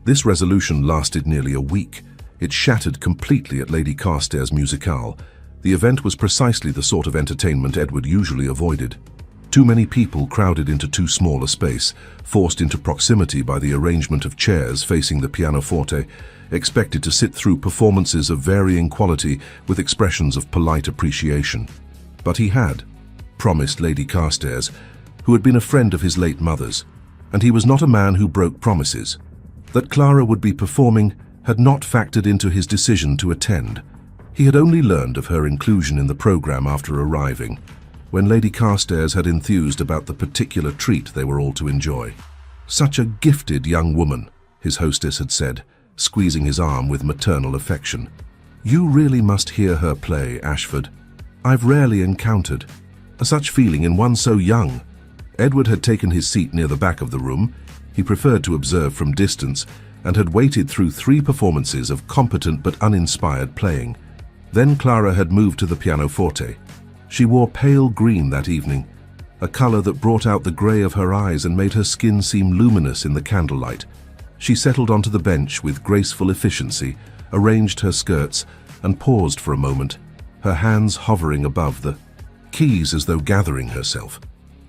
S1: This resolution lasted nearly a week. It shattered completely at Lady Carstairs' musicale. The event was precisely the sort of entertainment Edward usually avoided. Too many people crowded into too small a space, forced into proximity by the arrangement of chairs facing the pianoforte, expected to sit through performances of varying quality with expressions of polite appreciation. But he had promised Lady Carstairs, who had been a friend of his late mother's, and he was not a man who broke promises. That Clara would be performing had not factored into his decision to attend. He had only learned of her inclusion in the program after arriving, when Lady Carstairs had enthused about the particular treat they were all to enjoy. "Such a gifted young woman," his hostess had said, squeezing his arm with maternal affection. "You really must hear her play, Ashford. I've rarely encountered such feeling in one so young." Edward had taken his seat near the back of the room. He preferred to observe from distance and had waited through 3 performances of competent but uninspired playing. Then Clara had moved to the pianoforte. She wore pale green that evening, a color that brought out the gray of her eyes and made her skin seem luminous in the candlelight. She settled onto the bench with graceful efficiency, arranged her skirts, and paused for a moment, her hands hovering above the keys as though gathering herself.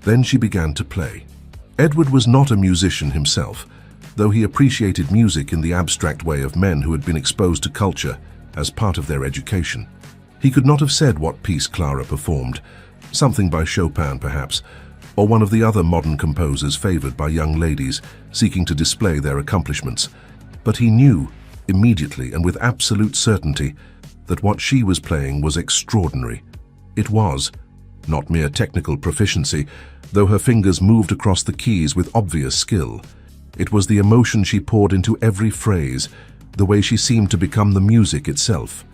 S1: Then she began to play. Edward was not a musician himself, though he appreciated music in the abstract way of men who had been exposed to culture as part of their education. He could not have said what piece Clara performed, something by Chopin perhaps, or one of the other modern composers favored by young ladies seeking to display their accomplishments. But he knew, immediately and with absolute certainty, that what she was playing was extraordinary. It was not mere technical proficiency, though her fingers moved across the keys with obvious skill. It was the emotion she poured into every phrase, the way she seemed to become the music itself,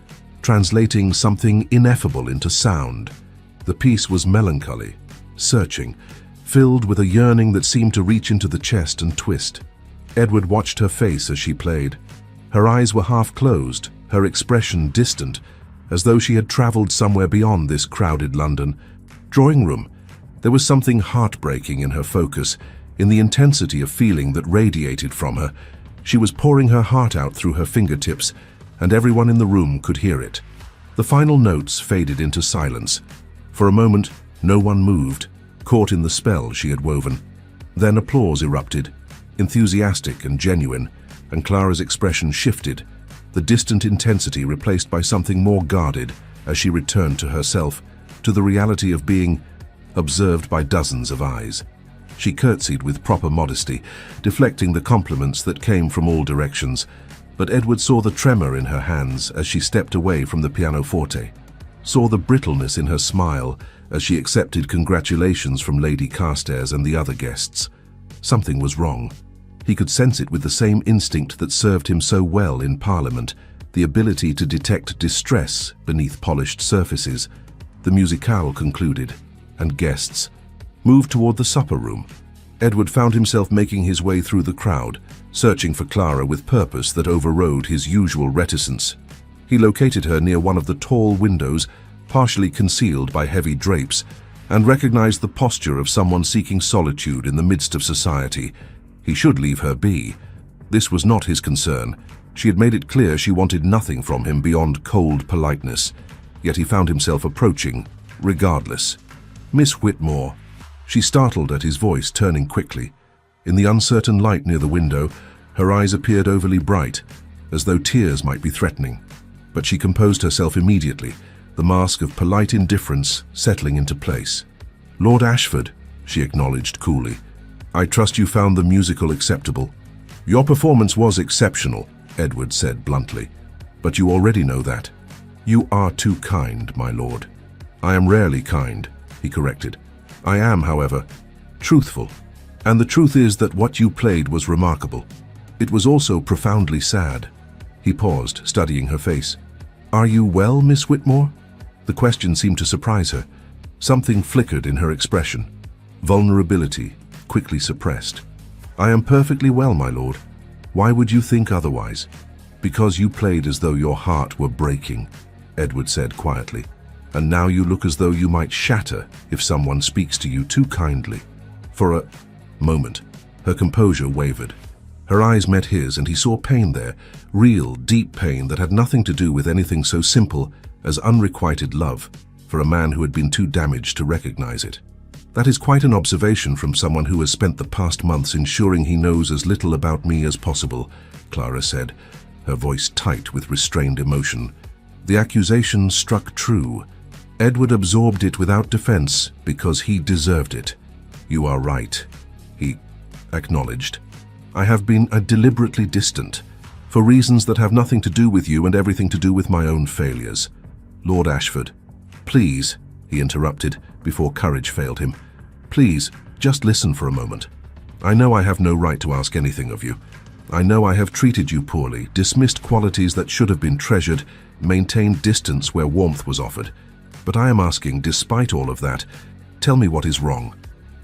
S1: translating something ineffable into sound. The piece was melancholy, searching, filled with a yearning that seemed to reach into the chest and twist. Edward watched her face as she played. Her eyes were half closed, her expression distant, as though she had traveled somewhere beyond this crowded London drawing room. There was something heartbreaking in her focus, in the intensity of feeling that radiated from her. She was pouring her heart out through her fingertips, and everyone in the room could hear it. The final notes faded into silence. For a moment, no one moved, caught in the spell she had woven. Then applause erupted, enthusiastic and genuine, and Clara's expression shifted, the distant intensity replaced by something more guarded as she returned to herself, to the reality of being observed by dozens of eyes. She curtsied with proper modesty, deflecting the compliments that came from all directions, but Edward saw the tremor in her hands as she stepped away from the pianoforte, saw the brittleness in her smile as she accepted congratulations from Lady Carstairs and the other guests. Something was wrong. He could sense it with the same instinct that served him so well in Parliament, the ability to detect distress beneath polished surfaces. The musicale concluded, and guests moved toward the supper room. Edward found himself making his way through the crowd, searching for Clara with purpose that overrode his usual reticence. He located her near one of the tall windows, partially concealed by heavy drapes, and recognized the posture of someone seeking solitude in the midst of society. He should leave her be. This was not his concern. She had made it clear she wanted nothing from him beyond cold politeness. Yet he found himself approaching, regardless. "Miss Whitmore." She startled at his voice, turning quickly. In the uncertain light near the window, her eyes appeared overly bright, as though tears might be threatening. But she composed herself immediately, the mask of polite indifference settling into place. "Lord Ashford," she acknowledged coolly. "I trust you found the musical acceptable." "Your performance was exceptional," Edward said bluntly. "But you already know that." "You are too kind, my lord." "I am rarely kind," he corrected. "I am, however, truthful. And the truth is that what you played was remarkable. It was also profoundly sad." He paused, studying her face. "Are you well, Miss Whitmore?" The question seemed to surprise her. Something flickered in her expression. Vulnerability, quickly suppressed. "I am perfectly well, my lord. Why would you think otherwise?" "Because you played as though your heart were breaking," Edward said quietly. "And now you look as though you might shatter if someone speaks to you too kindly." For a moment, her composure wavered. Her eyes met his, and he saw pain there, real, deep pain that had nothing to do with anything so simple as unrequited love, for a man who had been too damaged to recognize it. "That is quite an observation from someone who has spent the past months ensuring he knows as little about me as possible," Clara said, her voice tight with restrained emotion. The accusation struck true. Edward absorbed it without defense because he deserved it. "You are right," he acknowledged. "I have been deliberately distant, for reasons that have nothing to do with you and everything to do with my own failures." "Lord Ashford." "Please," he interrupted before courage failed him. "Please, just listen for a moment. I know I have no right to ask anything of you. I know I have treated you poorly, dismissed qualities that should have been treasured, maintained distance where warmth was offered. But I am asking, despite all of that, tell me what is wrong.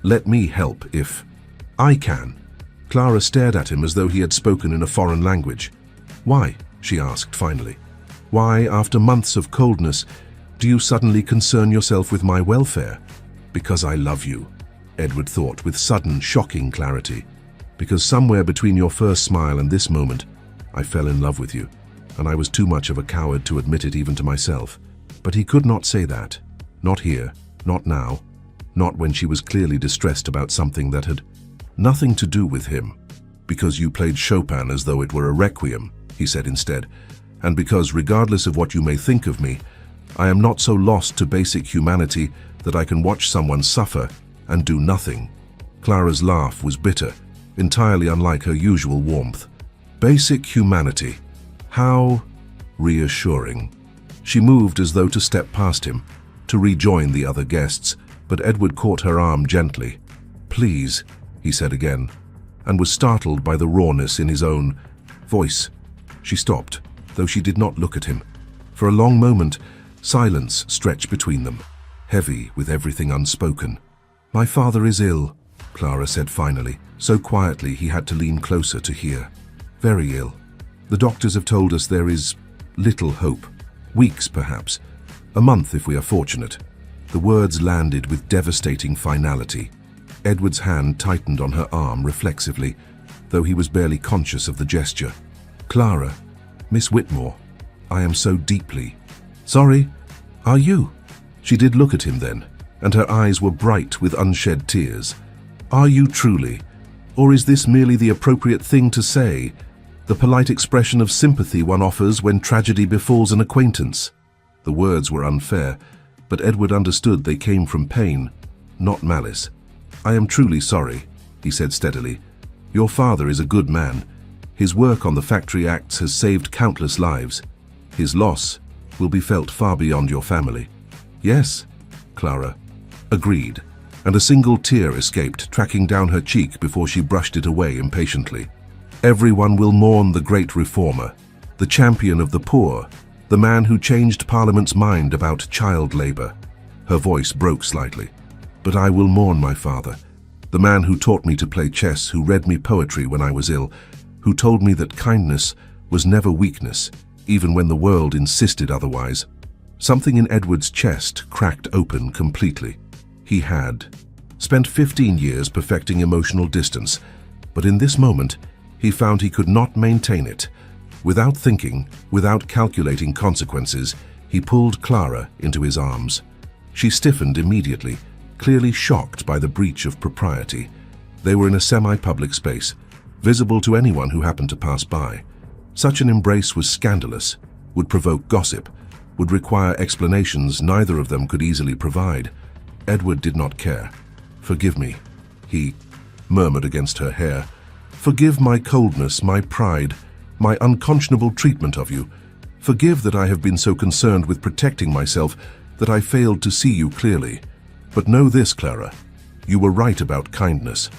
S1: Let me help if I can." Clara stared at him as though he had spoken in a foreign language. "Why?" she asked finally. "Why, after months of coldness, do you suddenly concern yourself with my welfare?" "Because I love you," Edward thought with sudden, shocking clarity. "Because somewhere between your first smile and this moment, I fell in love with you, and I was too much of a coward to admit it even to myself." But he could not say that. Not here, not now, not when she was clearly distressed about something that had nothing to do with him. "Because you played Chopin as though it were a requiem," he said instead, "and because, regardless of what you may think of me, I am not so lost to basic humanity that I can watch someone suffer and do nothing." Clara's laugh was bitter, entirely unlike her usual warmth. "Basic humanity. How reassuring." She moved as though to step past him, to rejoin the other guests, but Edward caught her arm gently. "Please," he said again, and was startled by the rawness in his own voice. She stopped, though she did not look at him. For a long moment, silence stretched between them, heavy with everything unspoken. "My father is ill," Clara said finally, so quietly he had to lean closer to hear. "Very ill. The doctors have told us there is little hope. Weeks, perhaps. A month if we are fortunate." The words landed with devastating finality. Edward's hand tightened on her arm reflexively, though he was barely conscious of the gesture. "Clara, Miss Whitmore, I am so deeply..." "Sorry, are you?" She did look at him then, and her eyes were bright with unshed tears. "Are you truly? Or is this merely the appropriate thing to say? The polite expression of sympathy one offers when tragedy befalls an acquaintance?" The words were unfair, but Edward understood they came from pain, not malice. "I am truly sorry," he said steadily. "Your father is a good man. His work on the factory acts has saved countless lives. His loss will be felt far beyond your family." "Yes," Clara agreed, and a single tear escaped, tracking down her cheek before she brushed it away impatiently. "Everyone will mourn the great reformer, the champion of the poor, the man who changed Parliament's mind about child labor. Her voice broke slightly. But I will mourn my father, the man who taught me to play chess, who read me poetry when I was ill, who told me that kindness was never weakness, even when the world insisted otherwise. Something in Edward's chest cracked open completely. He had spent 15 years perfecting emotional distance, but in this moment, he found he could not maintain it. Without thinking, without calculating consequences, he pulled Clara into his arms. She stiffened immediately, clearly shocked by the breach of propriety. They were in a semi-public space, visible to anyone who happened to pass by. Such an embrace was scandalous, would provoke gossip, would require explanations neither of them could easily provide. Edward did not care. "Forgive me," he murmured against her hair. "Forgive my coldness, my pride, my unconscionable treatment of you. Forgive that I have been so concerned with protecting myself that I failed to see you clearly. But know this, Clara. You were right about kindness.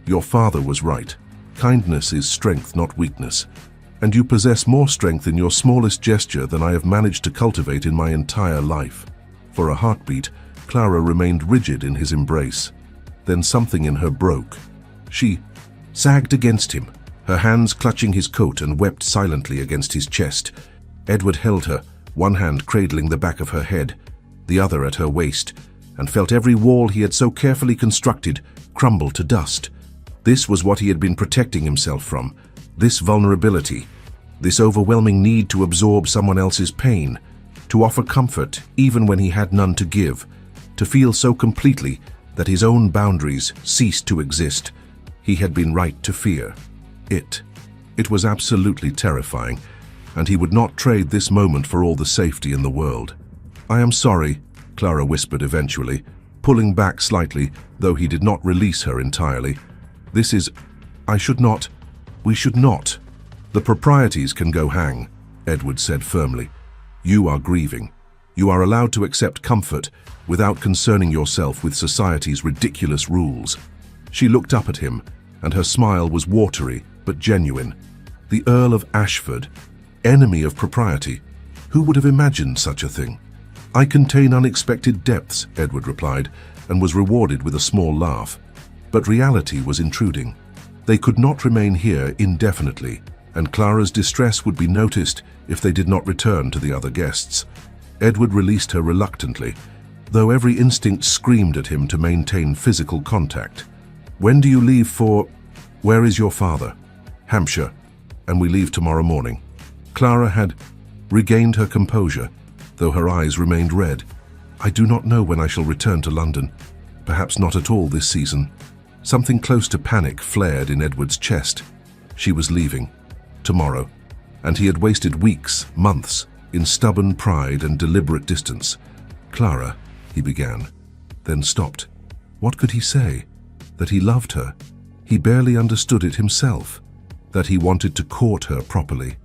S1: Your father was right. Kindness is strength, not weakness. And you possess more strength in your smallest gesture than I have managed to cultivate in my entire life." For a heartbeat, Clara remained rigid in his embrace. Then something in her broke. She sagged against him, her hands clutching his coat, and wept silently against his chest. Edward held her, one hand cradling the back of her head, the other at her waist, and felt every wall he had so carefully constructed crumble to dust. This was what he had been protecting himself from, this vulnerability, this overwhelming need to absorb someone else's pain, to offer comfort even when he had none to give, to feel so completely that his own boundaries ceased to exist. He had been right to fear it. It was absolutely terrifying, and he would not trade this moment for all the safety in the world. "I am sorry," Clara whispered eventually, pulling back slightly, though he did not release her entirely. "I should not. We should not." "The proprieties can go hang," Edward said firmly. "You are grieving. You are allowed to accept comfort without concerning yourself with society's ridiculous rules." She looked up at him, and her smile was watery but genuine. The Earl of Ashford, enemy of propriety. Who would have imagined such a thing? "I contain unexpected depths," Edward replied, and was rewarded with a small laugh. But reality was intruding. They could not remain here indefinitely, and Clara's distress would be noticed if they did not return to the other guests. Edward released her reluctantly, though every instinct screamed at him to maintain physical contact. "When do you leave for... Where is your father?" "Hampshire, and we leave tomorrow morning." Clara had regained her composure, though her eyes remained red. "I do not know when I shall return to London. Perhaps not at all this season." Something close to panic flared in Edward's chest. She was leaving. Tomorrow. And he had wasted weeks, months, in stubborn pride and deliberate distance. "Clara," he began, then stopped. What could he say? That he loved her? He barely understood it himself. That he wanted to court her properly.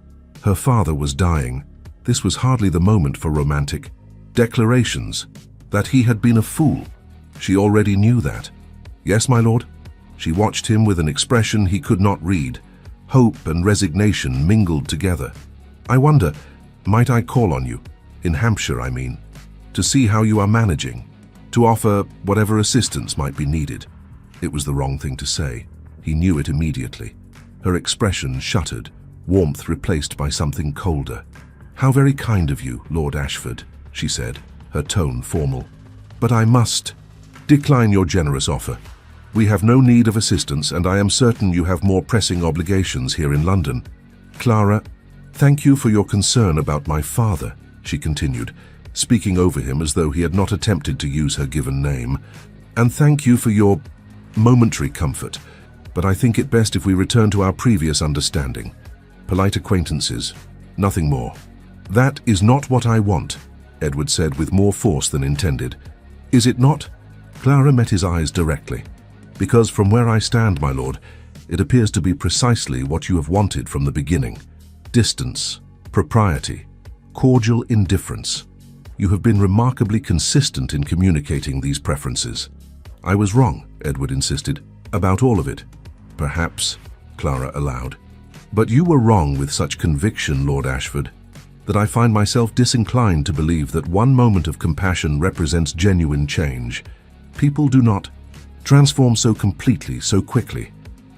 S1: Her father was dying. This was hardly the moment for romantic declarations. That he had been a fool. She already knew that. "Yes, my lord?" She watched him with an expression he could not read. Hope and resignation mingled together. "I wonder, might I call on you? In Hampshire, I mean. To see how you are managing. To offer whatever assistance might be needed." It was the wrong thing to say. He knew it immediately. Her expression shuttered, warmth replaced by something colder. "How very kind of you, Lord Ashford," she said, her tone formal. "But I must decline your generous offer. We have no need of assistance, and I am certain you have more pressing obligations here in London." "Clara, thank you for your concern about my father," she continued, speaking over him as though he had not attempted to use her given name. "And thank you for your momentary comfort. But I think it best if we return to our previous understanding. Polite acquaintances, nothing more." "That is not what I want," Edward said with more force than intended. "Is it not?" Clara met his eyes directly. "Because from where I stand, my lord, it appears to be precisely what you have wanted from the beginning. Distance, propriety, cordial indifference. You have been remarkably consistent in communicating these preferences." "I was wrong," Edward insisted, "about all of it." "Perhaps," Clara allowed. "But you were wrong with such conviction, Lord Ashford. that I find myself disinclined to believe that one moment of compassion represents genuine change. People do not transform so completely, so quickly.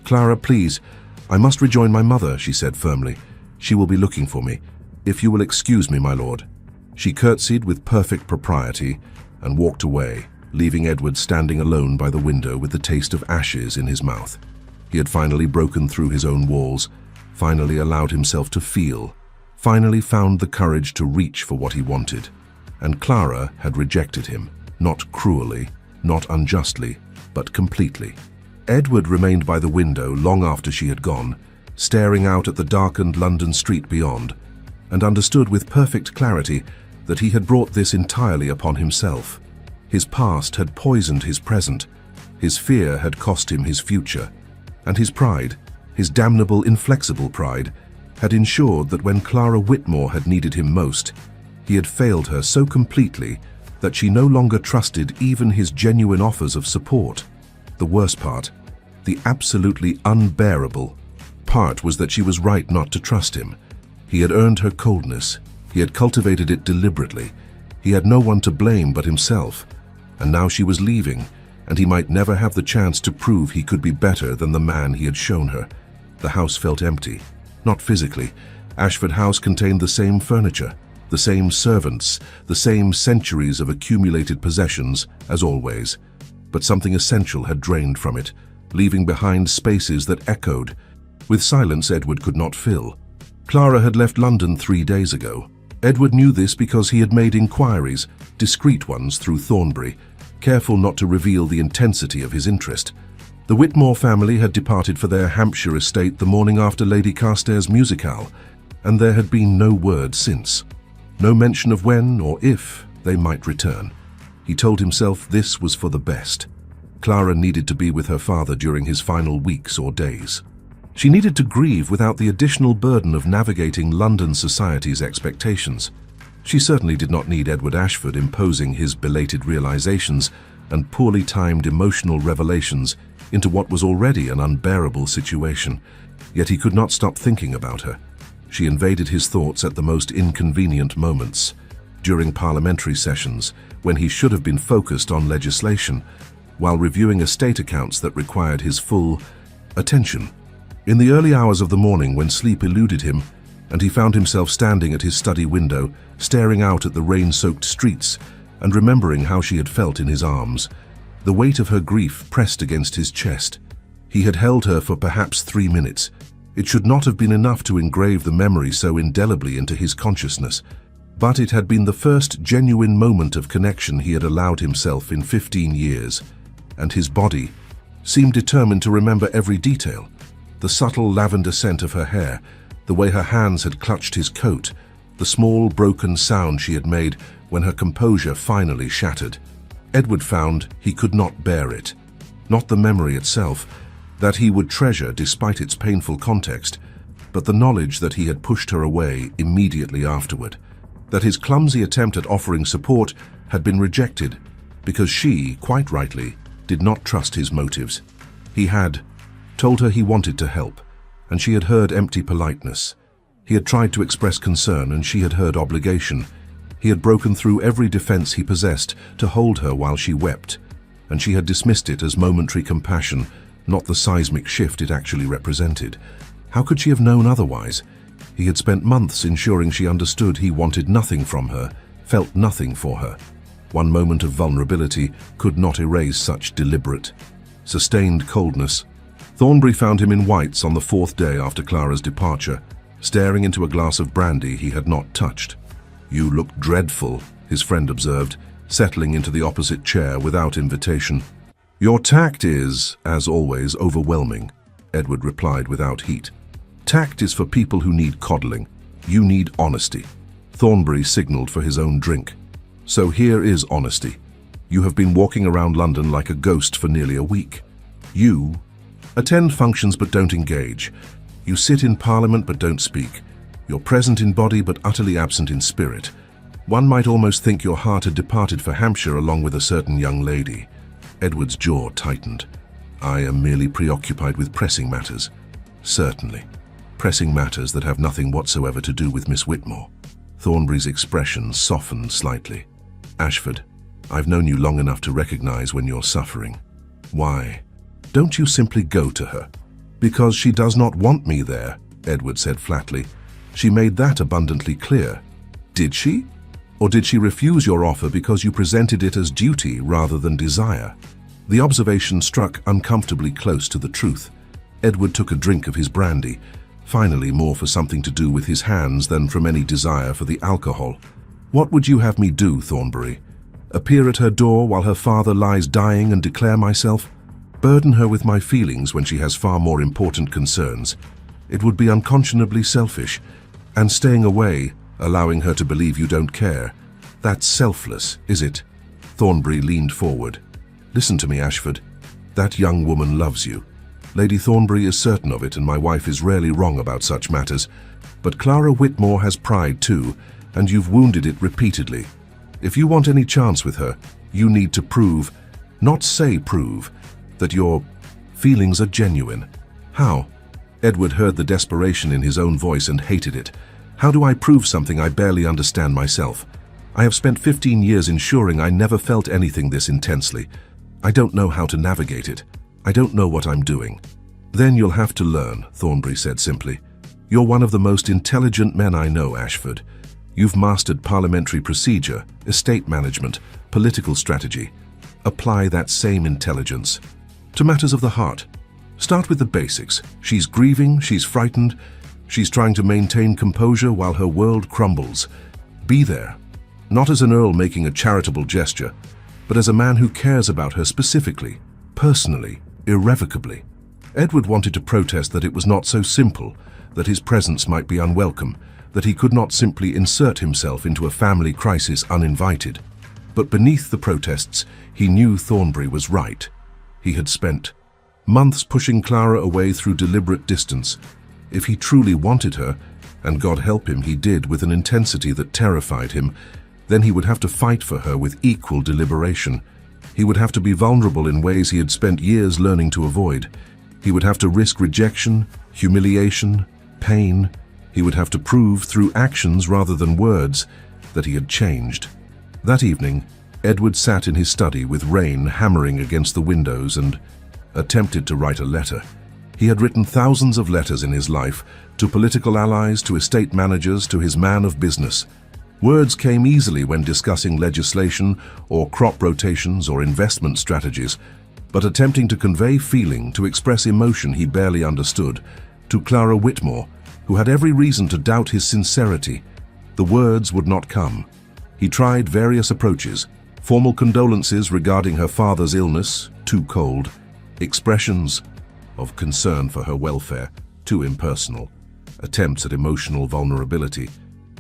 S1: Clara, please, I must rejoin my mother, she said firmly. She will be looking for me. If you will excuse me, my lord. She curtsied with perfect propriety and walked away, leaving Edward standing alone by the window with the taste of ashes in his mouth. He had finally broken through his own walls, finally allowed himself to feel, finally found the courage to reach for what he wanted. And Clara had rejected him, not cruelly, not unjustly, but completely. Edward remained by the window long after she had gone, staring out at the darkened London street beyond, and understood with perfect clarity that he had brought this entirely upon himself. His past had poisoned his present, his fear had cost him his future, and his pride, his damnable, inflexible pride, had ensured that when Clara Whitmore had needed him most, he had failed her so completely that she no longer trusted even his genuine offers of support. The worst part, the absolutely unbearable part, was that she was right not to trust him. He had earned her coldness, he had cultivated it deliberately, he had no one to blame but himself, and now she was leaving, and he might never have the chance to prove he could be better than the man he had shown her. The house felt empty. Not physically. Ashford House contained the same furniture, the same servants, the same centuries of accumulated possessions, as always. But something essential had drained from it, leaving behind spaces that echoed, with silence Edward could not fill. Clara had left London 3 days ago. Edward knew this because he had made inquiries, discreet ones through Thornbury, careful not to reveal the intensity of his interest. The Whitmore family had departed for their Hampshire estate the morning after Lady Carstairs' musicale, and there had been no word since. No mention of when or if they might return. He told himself this was for the best. Clara needed to be with her father during his final weeks or days. She needed to grieve without the additional burden of navigating London society's expectations. She certainly did not need Edward Ashford imposing his belated realizations and poorly timed emotional revelations into what was already an unbearable situation. Yet he could not stop thinking about her. She invaded his thoughts at the most inconvenient moments, during parliamentary sessions, when he should have been focused on legislation, while reviewing estate accounts that required his full attention. In the early hours of the morning, when sleep eluded him, and he found himself standing at his study window, staring out at the rain-soaked streets, and remembering how she had felt in his arms, the weight of her grief pressed against his chest. He had held her for perhaps 3 minutes. It should not have been enough to engrave the memory so indelibly into his consciousness, but it had been the first genuine moment of connection he had allowed himself in 15 years, and his body seemed determined to remember every detail. The subtle lavender scent of her hair, the way her hands had clutched his coat, the small broken sound she had made when her composure finally shattered. Edward found he could not bear it. Not the memory itself, that he would treasure despite its painful context, but the knowledge that he had pushed her away immediately afterward, that his clumsy attempt at offering support had been rejected because she, quite rightly, did not trust his motives. He had told her he wanted to help, and she had heard empty politeness. He had tried to express concern, and she had heard obligation. He had broken through every defense he possessed to hold her while she wept, and she had dismissed it as momentary compassion, not the seismic shift it actually represented. How could she have known otherwise? He had spent months ensuring she understood he wanted nothing from her, felt nothing for her. One moment of vulnerability could not erase such deliberate, sustained coldness. Thornbury found him in whites on the 4th day after Clara's departure, staring into a glass of brandy he had not touched. "You look dreadful," his friend observed, settling into the opposite chair without invitation. "Your tact is, as always, overwhelming," Edward replied without heat. "Tact is for people who need coddling. You need honesty." Thornbury signaled for his own drink. "So here is honesty. You have been walking around London like a ghost for nearly a week. You attend functions but don't engage. You sit in Parliament but don't speak. You're present in body but utterly absent in spirit. One might almost think your heart had departed for Hampshire along with a certain young lady." Edward's jaw tightened. "I am merely preoccupied with pressing matters." "Certainly. Pressing matters that have nothing whatsoever to do with Miss Whitmore." Thornbury's expression softened slightly. "Ashford, I've known you long enough to recognize when you're suffering. Why don't you simply go to her?" "Because she does not want me there," Edward said flatly. "She made that abundantly clear." "Did she? Or did she refuse your offer because you presented it as duty rather than desire?" The observation struck uncomfortably close to the truth. Edward took a drink of his brandy, finally more for something to do with his hands than from any desire for the alcohol. "What would you have me do, Thornbury? Appear at her door while her father lies dying and declare myself? Burden her with my feelings when she has far more important concerns? It would be unconscionably selfish. And staying away, allowing her to believe you don't care, that's selfless, is it?" Thornbury leaned forward. "Listen to me, Ashford. That young woman loves you. Lady Thornbury is certain of it, and my wife is rarely wrong about such matters. But Clara Whitmore has pride too, and you've wounded it repeatedly. If you want any chance with her, you need to prove, not say prove, that your feelings are genuine." "How?" Edward heard the desperation in his own voice and hated it. "How do I prove something I barely understand myself? I have spent 15 years ensuring I never felt anything this intensely. I don't know how to navigate it. I don't know what I'm doing." "Then you'll have to learn," Thornbury said simply. "You're one of the most intelligent men I know, Ashford. You've mastered parliamentary procedure, estate management, political strategy. Apply that same intelligence to matters of the heart. Start with the basics. She's grieving, she's frightened, she's trying to maintain composure while her world crumbles. Be there, not as an Earl making a charitable gesture, but as a man who cares about her specifically, personally, irrevocably." Edward wanted to protest that it was not so simple, that his presence might be unwelcome, that he could not simply insert himself into a family crisis uninvited. But beneath the protests, he knew Thornbury was right. He had spent months pushing Clara away through deliberate distance. If he truly wanted her, and God help him, he did with an intensity that terrified him, then he would have to fight for her with equal deliberation. He would have to be vulnerable in ways he had spent years learning to avoid. He would have to risk rejection, humiliation, pain. He would have to prove through actions rather than words that he had changed. That evening, Edward sat in his study with rain hammering against the windows and attempted to write a letter. He had written thousands of letters in his life, to political allies, to estate managers, to his man of business. Words came easily when discussing legislation or crop rotations or investment strategies, but attempting to convey feeling, to express emotion he barely understood, to Clara Whitmore, who had every reason to doubt his sincerity, the words would not come. He tried various approaches: formal condolences regarding her father's illness, too cold; expressions of concern for her welfare, too impersonal; attempts at emotional vulnerability,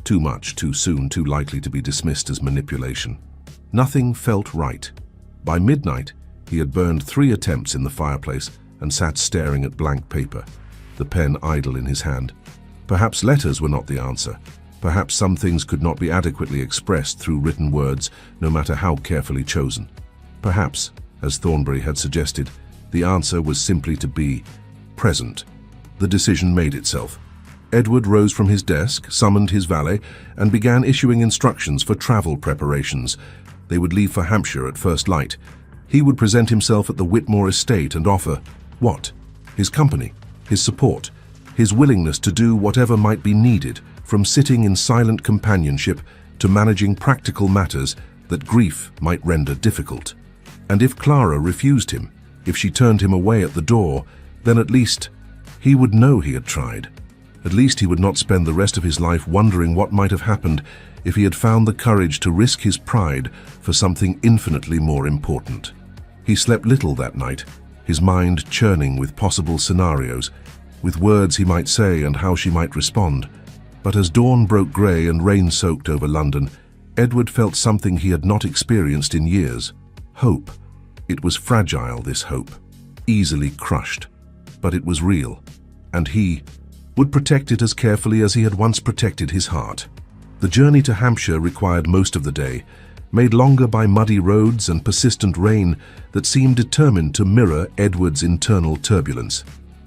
S1: too much, too soon, too likely to be dismissed as manipulation. Nothing felt right. By midnight, he had burned 3 attempts in the fireplace and sat staring at blank paper, the pen idle in his hand. Perhaps letters were not the answer. Perhaps some things could not be adequately expressed through written words, no matter how carefully chosen. Perhaps, as Thornbury had suggested, the answer was simply to be present. The decision made itself. Edward rose from his desk, summoned his valet, and began issuing instructions for travel preparations. They would leave for Hampshire at first light. He would present himself at the Whitmore estate and offer what? His company, his support, his willingness to do whatever might be needed, from sitting in silent companionship to managing practical matters that grief might render difficult. And if Clara refused him, if she turned him away at the door, then at least he would know he had tried. At least he would not spend the rest of his life wondering what might have happened if he had found the courage to risk his pride for something infinitely more important. He slept little that night, his mind churning with possible scenarios, with words he might say and how she might respond. But as dawn broke grey and rain soaked over London, Edward felt something he had not experienced in years: hope. It was fragile, this hope, easily crushed, but it was real, and he would protect it as carefully as he had once protected his heart. The journey to Hampshire required most of the day, made longer by muddy roads and persistent rain that seemed determined to mirror Edward's internal turbulence.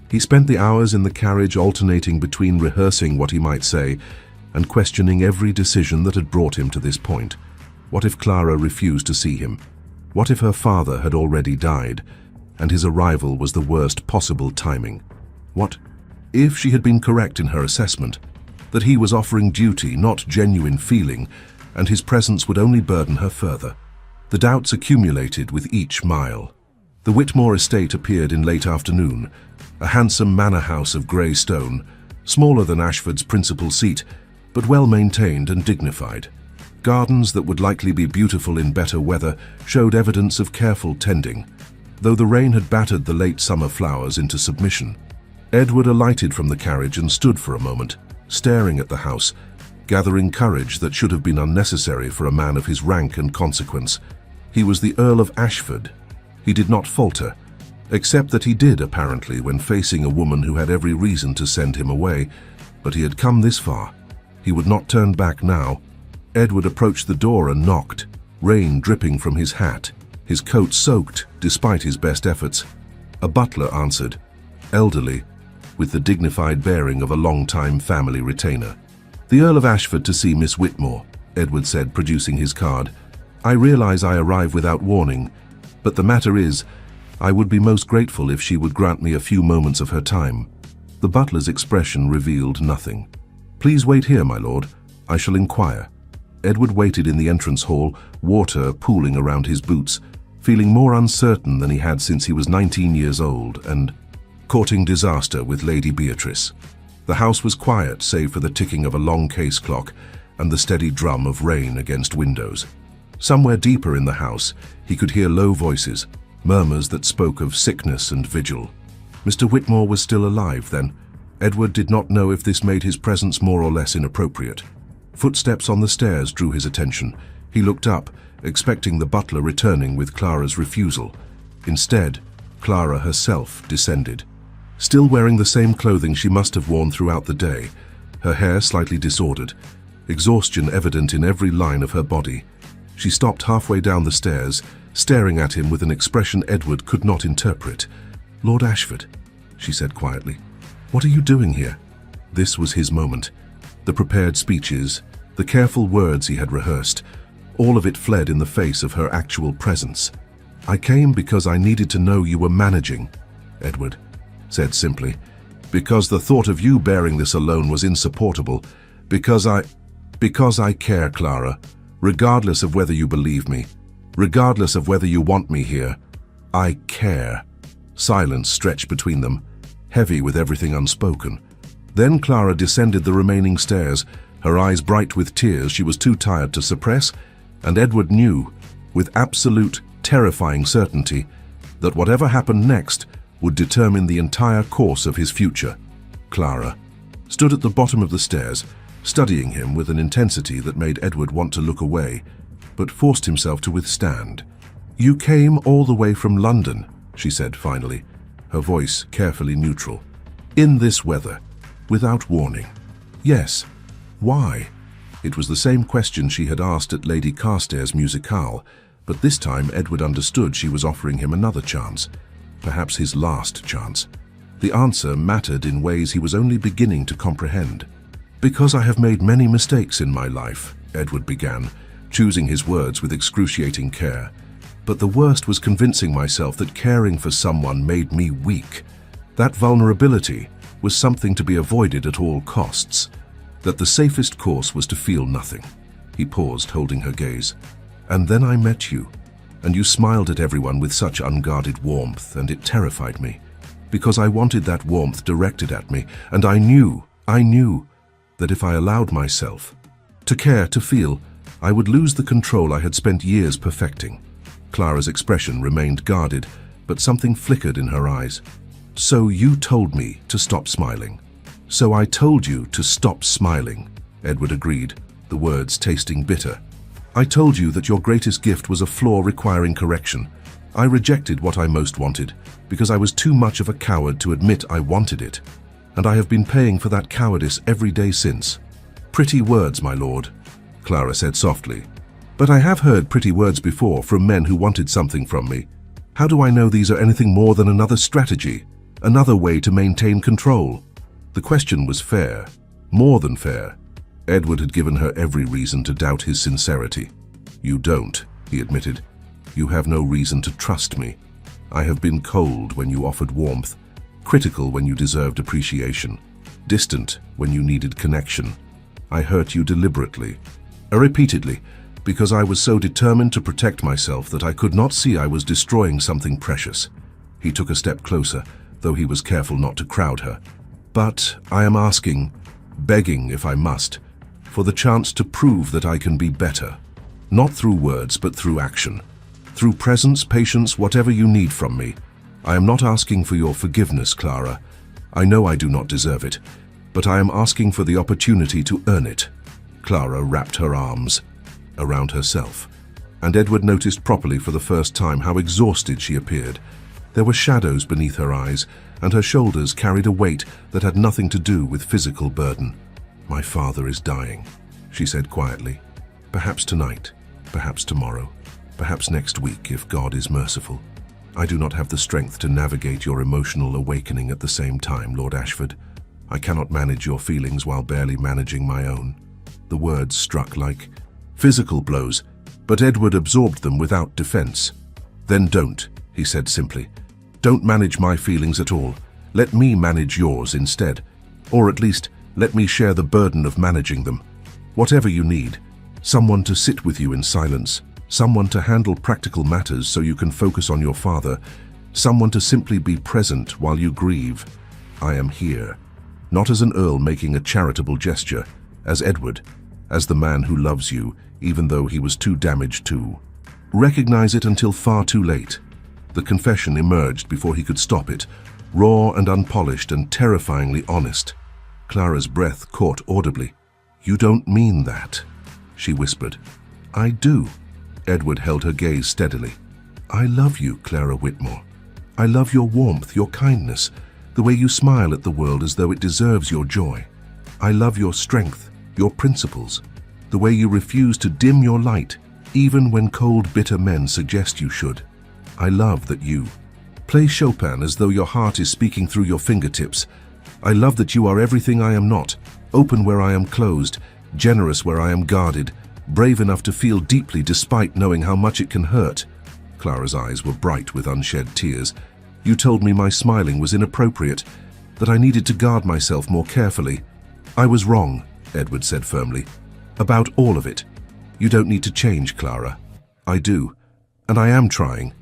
S1: He spent the hours in the carriage alternating between rehearsing what he might say and questioning every decision that had brought him to this point. What if Clara refused to see him? What if her father had already died, and his arrival was the worst possible timing? What if she had been correct in her assessment, that he was offering duty, not genuine feeling, and his presence would only burden her further? The doubts accumulated with each mile. The Whitmore estate appeared in late afternoon, a handsome manor house of grey stone, smaller than Ashford's principal seat, but well maintained and dignified. Gardens that would likely be beautiful in better weather showed evidence of careful tending, though the rain had battered the late summer flowers into submission. Edward alighted from the carriage and stood for a moment, staring at the house, gathering courage that should have been unnecessary for a man of his rank and consequence. He was the Earl of Ashford. He did not falter, except that he did, apparently, when facing a woman who had every reason to send him away. But he had come this far. He would not turn back now. Edward approached the door and knocked, rain dripping from his hat, his coat soaked despite his best efforts. A butler answered, elderly, with the dignified bearing of a long-time family retainer. "The Earl of Ashford to see Miss Whitmore," Edward said, producing his card. "I realize I arrive without warning, but the matter is, I would be most grateful if she would grant me a few moments of her time." The butler's expression revealed nothing. "Please wait here, my lord. I shall inquire." Edward waited in the entrance hall, water pooling around his boots, feeling more uncertain than he had since he was 19 years old and courting disaster with Lady Beatrice. The house was quiet, save for the ticking of a long case clock and the steady drum of rain against windows. Somewhere deeper in the house, he could hear low voices, murmurs that spoke of sickness and vigil. Mr. Whitmore was still alive, then. Edward did not know if this made his presence more or less inappropriate. Footsteps on the stairs drew his attention. He looked up, expecting the butler returning with Clara's refusal. Instead, Clara herself descended. Still wearing the same clothing she must have worn throughout the day, her hair slightly disordered, exhaustion evident in every line of her body. She stopped halfway down the stairs, staring at him with an expression Edward could not interpret. "Lord Ashford," she said quietly, "what are you doing here?" This was his moment. The prepared speeches, the careful words he had rehearsed, all of it fled in the face of her actual presence. "I came because I needed to know you were managing," Edward said simply. "Because the thought of you bearing this alone was insupportable. Because I care, Clara, regardless of whether you believe me, regardless of whether you want me here. I care." Silence stretched between them, heavy with everything unspoken. Then Clara descended the remaining stairs, her eyes bright with tears she was too tired to suppress, and Edward knew, with absolute, terrifying certainty, that whatever happened next would determine the entire course of his future. Clara stood at the bottom of the stairs, studying him with an intensity that made Edward want to look away, but forced himself to withstand. "You came all the way from London," she said finally, her voice carefully neutral. "In this weather, without warning." "Yes. Why?" It was the same question she had asked at Lady Carstairs' musicale, but this time Edward understood she was offering him another chance, perhaps his last chance. The answer mattered in ways he was only beginning to comprehend. "Because I have made many mistakes in my life," Edward began, choosing his words with excruciating care. "But the worst was convincing myself that caring for someone made me weak. That vulnerability was something to be avoided at all costs. That the safest course was to feel nothing." He paused, holding her gaze. "And then I met you, and you smiled at everyone with such unguarded warmth, and it terrified me. Because I wanted that warmth directed at me, and I knew that if I allowed myself to care, to feel, I would lose the control I had spent years perfecting." Clara's expression remained guarded, but something flickered in her eyes. "So you told me to stop smiling." "So I told you to stop smiling," Edward agreed, the words tasting bitter. "I told you that your greatest gift was a flaw requiring correction. I rejected what I most wanted, because I was too much of a coward to admit I wanted it. And I have been paying for that cowardice every day since." "Pretty words, my lord," Clara said softly. "But I have heard pretty words before from men who wanted something from me. How do I know these are anything more than another strategy, another way to maintain control?" The question was fair, more than fair. Edward had given her every reason to doubt his sincerity. "You don't," he admitted. "You have no reason to trust me. I have been cold when you offered warmth, critical when you deserved appreciation, distant when you needed connection. I hurt you deliberately, repeatedly, because I was so determined to protect myself that I could not see I was destroying something precious." He took a step closer, though he was careful not to crowd her. "But I am asking, begging if I must, for the chance to prove that I can be better. Not through words, but through action. Through presence, patience, whatever you need from me. I am not asking for your forgiveness, Clara. I know I do not deserve it, but I am asking for the opportunity to earn it." Clara wrapped her arms around herself, and Edward noticed properly for the first time how exhausted she appeared. There were shadows beneath her eyes, and her shoulders carried a weight that had nothing to do with physical burden. "My father is dying," she said quietly. "Perhaps tonight, perhaps tomorrow, perhaps next week if God is merciful. I do not have the strength to navigate your emotional awakening at the same time, Lord Ashford. I cannot manage your feelings while barely managing my own." The words struck like physical blows, but Edward absorbed them without defense. "Then don't," he said simply. "Don't manage my feelings at all. Let me manage yours instead. Or at least, let me share the burden of managing them. Whatever you need. Someone to sit with you in silence. Someone to handle practical matters so you can focus on your father. Someone to simply be present while you grieve. I am here. Not as an Earl making a charitable gesture, as Edward, as the man who loves you, even though he was too damaged to recognize it until far too late." The confession emerged before he could stop it, raw and unpolished and terrifyingly honest. Clara's breath caught audibly. "You don't mean that," she whispered. "I do." Edward held her gaze steadily. "I love you, Clara Whitmore. I love your warmth, your kindness, the way you smile at the world as though it deserves your joy. I love your strength, your principles, the way you refuse to dim your light, even when cold, bitter men suggest you should. I love that you play Chopin as though your heart is speaking through your fingertips. I love that you are everything I am not, open where I am closed, generous where I am guarded, brave enough to feel deeply despite knowing how much it can hurt." Clara's eyes were bright with unshed tears. "You told me my smiling was inappropriate, that I needed to guard myself more carefully. I was wrong," Edward said firmly. "About all of it. You don't need to change, Clara. I do. And I am trying.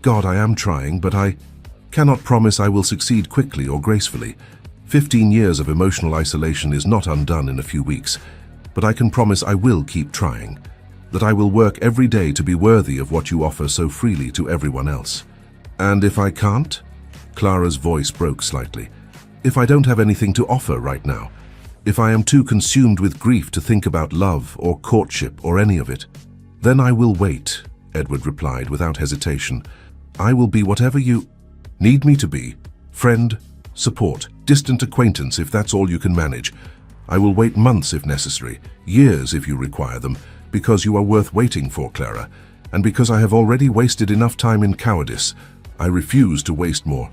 S1: God, I am trying, but I cannot promise I will succeed quickly or gracefully. 15 years of emotional isolation is not undone in a few weeks, but I can promise I will keep trying, that I will work every day to be worthy of what you offer so freely to everyone else. And if I can't?" Clara's voice broke slightly. "If I don't have anything to offer right now, if I am too consumed with grief to think about love or courtship or any of it, then I will wait," Edward replied without hesitation. "I will be whatever you need me to be. Friend, support, distant acquaintance if that's all you can manage. I will wait months if necessary, years if you require them, because you are worth waiting for, Clara, and because I have already wasted enough time in cowardice. I refuse to waste more."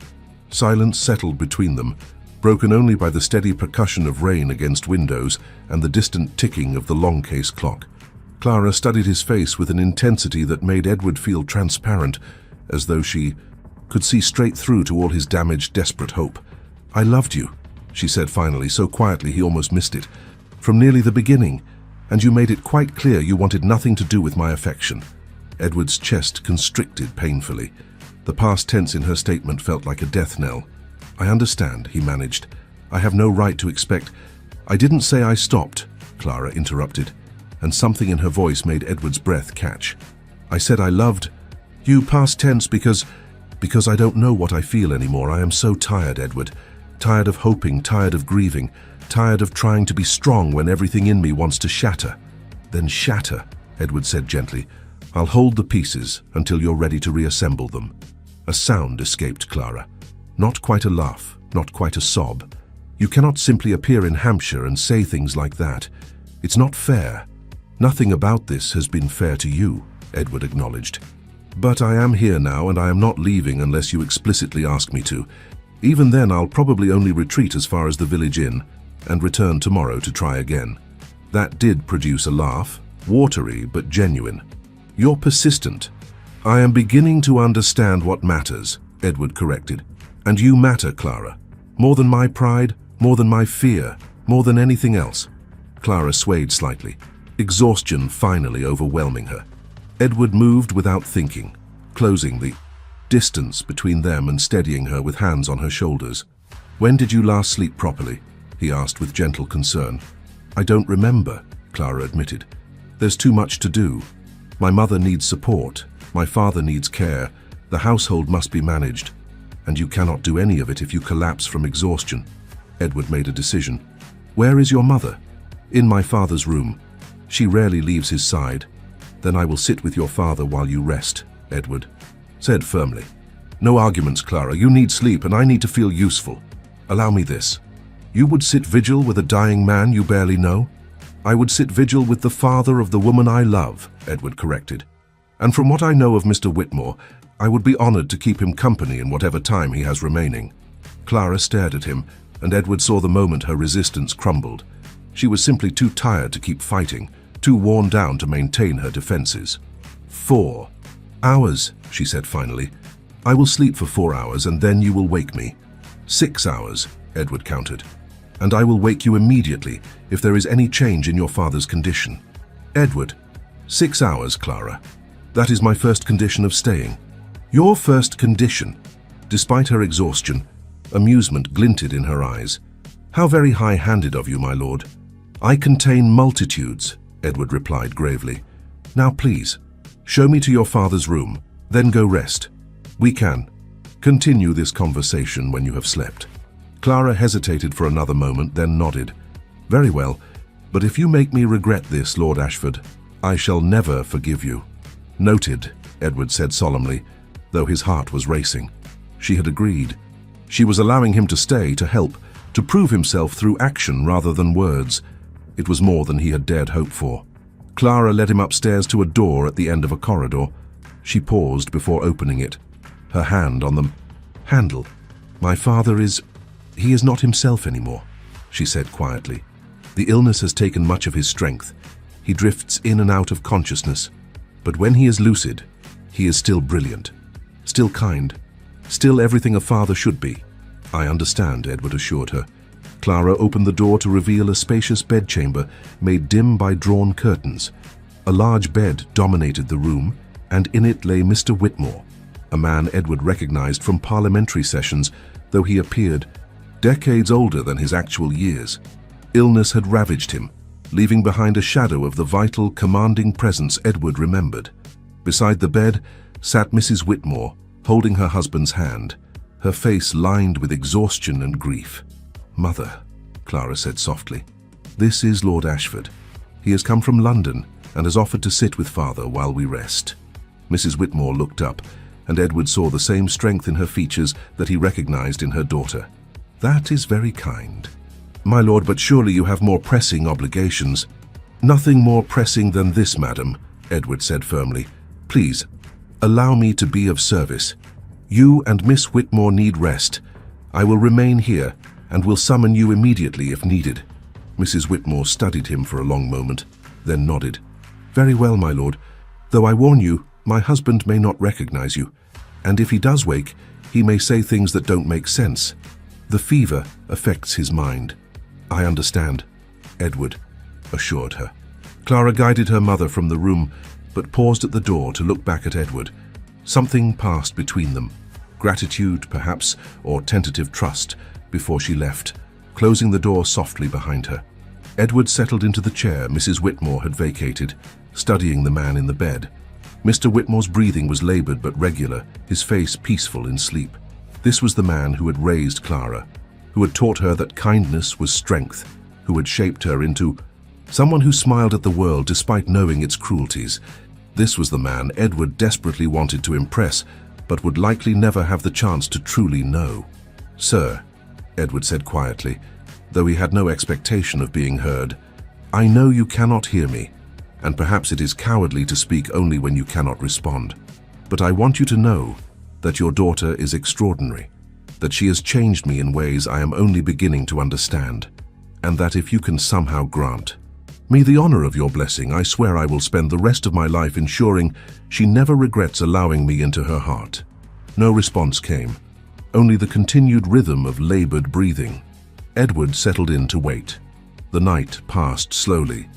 S1: Silence settled between them, broken only by the steady percussion of rain against windows and the distant ticking of the long-case clock. Clara studied his face with an intensity that made Edward feel transparent, as though she could see straight through to all his damaged, desperate hope. "I loved you," she said finally, so quietly he almost missed it, "from nearly the beginning, and you made it quite clear you wanted nothing to do with my affection." Edward's chest constricted painfully. The past tense in her statement felt like a death knell. "I understand," he managed. "I have no right to expect—" "I didn't say I stopped," Clara interrupted, and something in her voice made Edward's breath catch. "I said I loved you past tense because I don't know what I feel anymore. I am so tired, Edward. Tired of hoping, tired of grieving, tired of trying to be strong when everything in me wants to shatter." "Then shatter," Edward said gently. "I'll hold the pieces until you're ready to reassemble them." A sound escaped Clara. Not quite a laugh, not quite a sob. "You cannot simply appear in Hampshire and say things like that. It's not fair." "Nothing about this has been fair to you," Edward acknowledged. "But I am here now, and I am not leaving unless you explicitly ask me to. Even then, I'll probably only retreat as far as the village inn and return tomorrow to try again." That did produce a laugh, watery but genuine. "You're persistent." "I am beginning to understand what matters," Edward corrected. "And you matter, Clara. More than my pride, more than my fear, more than anything else." Clara swayed slightly, exhaustion finally overwhelming her. Edward moved without thinking, closing the distance between them and steadying her with hands on her shoulders. "When did you last sleep properly?" he asked with gentle concern. "I don't remember," Clara admitted. "There's too much to do. My mother needs support, my father needs care, the household must be managed, and you cannot do any of it if you collapse from exhaustion." Edward made a decision. "Where is your mother?" "In my father's room. She rarely leaves his side." "Then I will sit with your father while you rest," Edward said firmly. "No arguments, Clara. You need sleep and I need to feel useful. Allow me this." "You would sit vigil with a dying man you barely know?" "I would sit vigil with the father of the woman I love," Edward corrected. "And from what I know of Mr. Whitmore, I would be honored to keep him company in whatever time he has remaining." Clara stared at him, and Edward saw the moment her resistance crumbled. She was simply too tired to keep fighting, too worn down to maintain her defenses. 4 hours, she said finally. "I will sleep for 4 hours and then you will wake me." 6 hours, Edward countered. "And I will wake you immediately if there is any change in your father's condition." "Edward, 6 hours, Clara. That is my first condition of staying." "Your first condition?" Despite her exhaustion, amusement glinted in her eyes. "How very high-handed of you, my lord." "I contain multitudes," Edward replied gravely. "Now please, show me to your father's room, then go rest. We can continue this conversation when you have slept." Clara hesitated for another moment, then nodded. "Very well, but if you make me regret this, Lord Ashford, I shall never forgive you." "Noted," Edward said solemnly, though his heart was racing. She had agreed. She was allowing him to stay, to help, to prove himself through action rather than words. It was more than he had dared hope for. Clara led him upstairs to a door at the end of a corridor. She paused before opening it, her hand on the handle. "My father he is not himself anymore," she said quietly. "The illness has taken much of his strength. He drifts in and out of consciousness. But when he is lucid, he is still brilliant, still kind, still everything a father should be." "I understand," Edward assured her. Clara opened the door to reveal a spacious bedchamber made dim by drawn curtains. A large bed dominated the room, and in it lay Mr. Whitmore, a man Edward recognized from parliamentary sessions, though he appeared decades older than his actual years. Illness had ravaged him, leaving behind a shadow of the vital, commanding presence Edward remembered. Beside the bed sat Mrs. Whitmore, holding her husband's hand, her face lined with exhaustion and grief. "Mother," Clara said softly, "this is Lord Ashford. He has come from London and has offered to sit with father while we rest." Mrs. Whitmore looked up, and Edward saw the same strength in her features that he recognized in her daughter. "That is very kind." "My lord, but surely you have more pressing obligations." "Nothing more pressing than this, madam," Edward said firmly. "Please, allow me to be of service. You and Miss Whitmore need rest. I will remain here and will summon you immediately if needed." Mrs. Whitmore studied him for a long moment, then nodded. "Very well, my lord, though I warn you, my husband may not recognize you, and if he does wake, he may say things that don't make sense. The fever affects his mind." "I understand," Edward assured her. Clara guided her mother from the room, but paused at the door to look back at Edward. Something passed between them, gratitude, perhaps, or tentative trust, before she left, closing the door softly behind her. Edward settled into the chair Mrs. Whitmore had vacated, studying the man in the bed. Mr. Whitmore's breathing was labored but regular, his face peaceful in sleep. This was the man who had raised Clara, who had taught her that kindness was strength, who had shaped her into someone who smiled at the world despite knowing its cruelties. This was the man Edward desperately wanted to impress, but would likely never have the chance to truly know. "Sir," Edward said quietly, though he had no expectation of being heard, "I know you cannot hear me, and perhaps it is cowardly to speak only when you cannot respond. But I want you to know that your daughter is extraordinary, that she has changed me in ways I am only beginning to understand, and that if you can somehow grant Me the honor of your blessing. I swear I will spend the rest of my life ensuring she never regrets allowing me into her heart." No response came, only the continued rhythm of labored breathing. Edward settled in to wait. The night passed slowly.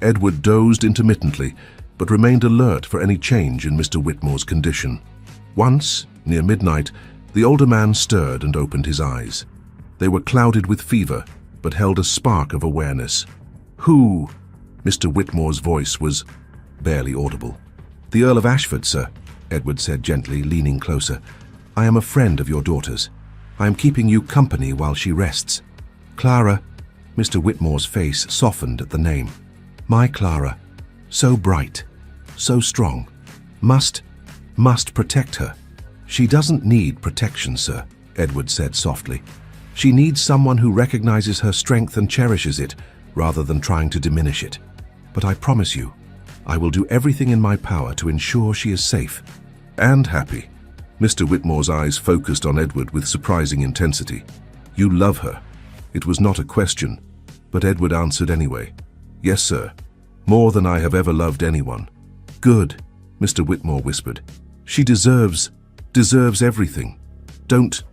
S1: Edward dozed intermittently, but remained alert for any change in Mr. Whitmore's condition. Once, near midnight, the older man stirred and opened his eyes. They were clouded with fever, but held a spark of awareness. "Who?" Mr. Whitmore's voice was barely audible. "The Earl of Ashford, sir," Edward said gently, leaning closer. "I am a friend of your daughter's. I am keeping you company while she rests." "Clara," Mr. Whitmore's face softened at the name. "My Clara. So bright, so strong. Must protect her." "She doesn't need protection, sir," Edward said softly. "She needs someone who recognizes her strength and cherishes it, rather than trying to diminish it. But I promise you, I will do everything in my power to ensure she is safe and happy." Mr. Whitmore's eyes focused on Edward with surprising intensity. "You love her." It was not a question, but Edward answered anyway. "Yes, sir. More than I have ever loved anyone." "Good," Mr. Whitmore whispered. "She deserves everything. Don't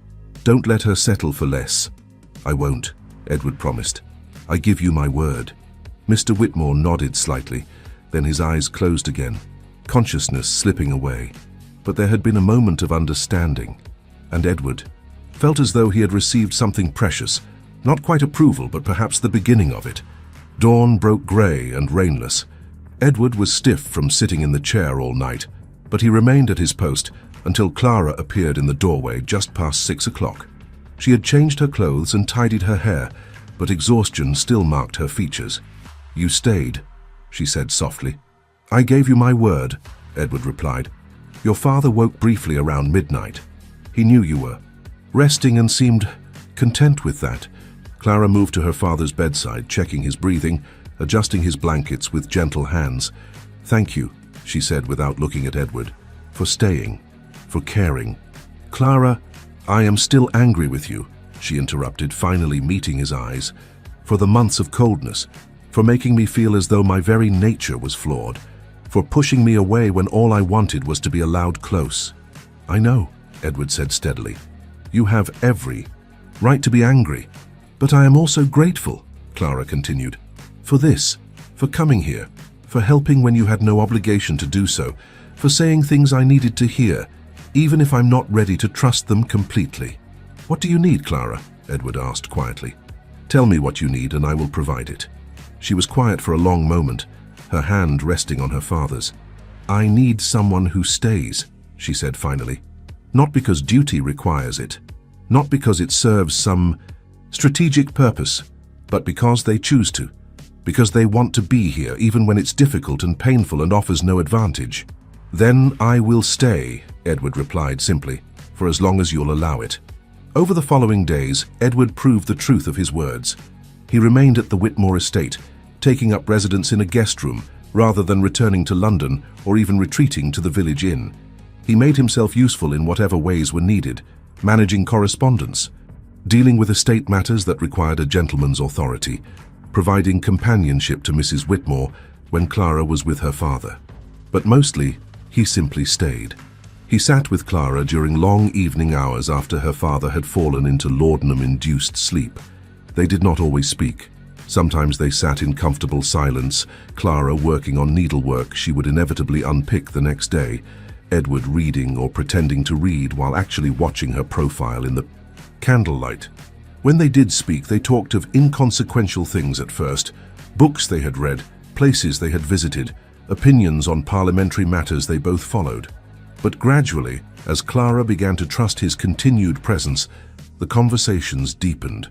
S1: let her settle for less." "I won't," Edward promised. "I give you my word." Mr. Whitmore nodded slightly, then his eyes closed again, consciousness slipping away. But there had been a moment of understanding, and Edward felt as though he had received something precious, not quite approval, but perhaps the beginning of it. Dawn broke grey and rainless. Edward was stiff from sitting in the chair all night, but he remained at his post until Clara appeared in the doorway just past 6 o'clock. She had changed her clothes and tidied her hair, but exhaustion still marked her features. "You stayed," she said softly. "I gave you my word," Edward replied. "Your father woke briefly around midnight. He knew you were resting and seemed content with that." Clara moved to her father's bedside, checking his breathing, adjusting his blankets with gentle hands. "Thank you," she said without looking at Edward, "for staying, for caring." "Clara, I am still angry with you," she interrupted, finally meeting his eyes, "for the months of coldness, for making me feel as though my very nature was flawed, for pushing me away when all I wanted was to be allowed close." "I know," Edward said steadily. "You have every right to be angry. But I am also grateful," Clara continued, "for this, for coming here, for helping when you had no obligation to do so, for saying things I needed to hear, even if I'm not ready to trust them completely." "What do you need, Clara?" Edward asked quietly. "Tell me what you need and I will provide it." She was quiet for a long moment, her hand resting on her father's. "I need someone who stays," she said finally. "Not because duty requires it, not because it serves some strategic purpose, but because they choose to, because they want to be here even when it's difficult and painful and offers no advantage." "Then I will stay," Edward replied simply, "for as long as you'll allow it." Over the following days, Edward proved the truth of his words. He remained at the Whitmore estate, taking up residence in a guest room rather than returning to London or even retreating to the village inn. He made himself useful in whatever ways were needed, managing correspondence, dealing with estate matters that required a gentleman's authority, providing companionship to Mrs. Whitmore when Clara was with her father. But mostly, he simply stayed. He sat with Clara during long evening hours after her father had fallen into laudanum-induced sleep. They did not always speak. Sometimes they sat in comfortable silence, Clara working on needlework she would inevitably unpick the next day, Edward reading or pretending to read while actually watching her profile in the candlelight. When they did speak, they talked of inconsequential things at first, books they had read, places they had visited, opinions on parliamentary matters they both followed. But gradually, as Clara began to trust his continued presence, the conversations deepened.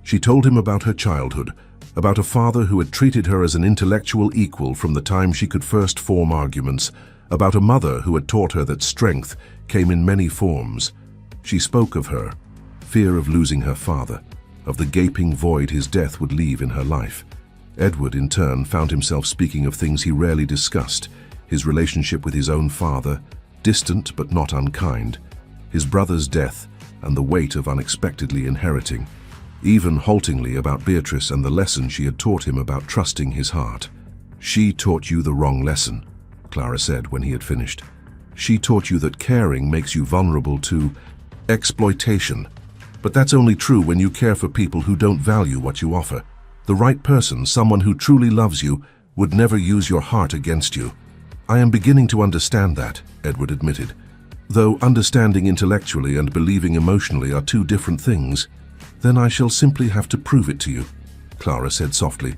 S1: She told him about her childhood, about a father who had treated her as an intellectual equal from the time she could first form arguments, about a mother who had taught her that strength came in many forms. She spoke of her fear of losing her father, of the gaping void his death would leave in her life. Edward, in turn, found himself speaking of things he rarely discussed, his relationship with his own father, distant but not unkind, his brother's death, and the weight of unexpectedly inheriting. even haltingly about Beatrice and the lesson she had taught him about trusting his heart. "She taught you the wrong lesson," Clara said when he had finished. "She taught you that caring makes you vulnerable to exploitation. But that's only true when you care for people who don't value what you offer. The right person, someone who truly loves you, would never use your heart against you." "I am beginning to understand that," Edward admitted. "Though understanding intellectually and believing emotionally are two different things." "Then I shall simply have to prove it to you," Clara said softly.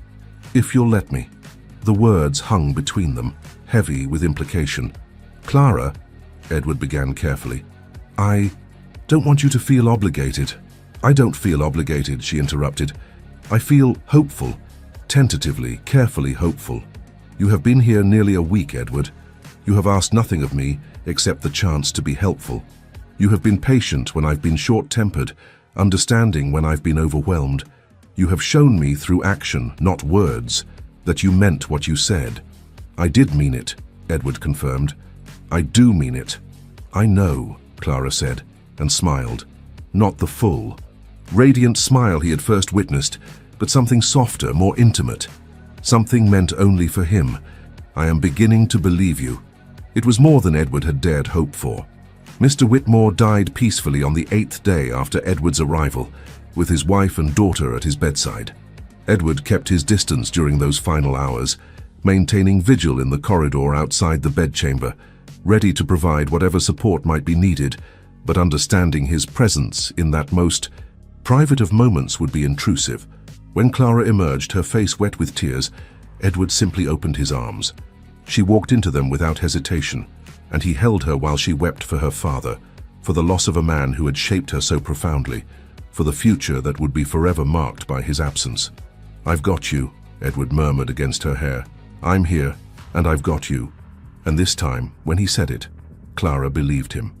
S1: "If you'll let me." The words hung between them, heavy with implication. "Clara," Edward began carefully, "I don't want you to feel obligated." "I don't feel obligated," she interrupted. "I feel hopeful, tentatively, carefully hopeful. You have been here nearly a week, Edward. You have asked nothing of me except the chance to be helpful. You have been patient when I've been short-tempered, understanding when I've been overwhelmed. You have shown me through action, not words, that you meant what you said." "I did mean it," Edward confirmed. "I do mean it." "I know," Clara said, and smiled. Not the full, radiant smile he had first witnessed, but something softer, more intimate. Something meant only for him. "I am beginning to believe you." It was more than Edward had dared hope for. Mr. Whitmore died peacefully on the 8th day after Edward's arrival, with his wife and daughter at his bedside. Edward kept his distance during those final hours, maintaining vigil in the corridor outside the bedchamber, ready to provide whatever support might be needed, but understanding his presence in that most private of moments would be intrusive. When Clara emerged, her face wet with tears, Edward simply opened his arms. She walked into them without hesitation, and he held her while she wept for her father, for the loss of a man who had shaped her so profoundly, for the future that would be forever marked by his absence. "I've got you," Edward murmured against her hair. "I'm here, and I've got you." And this time, when he said it, Clara believed him.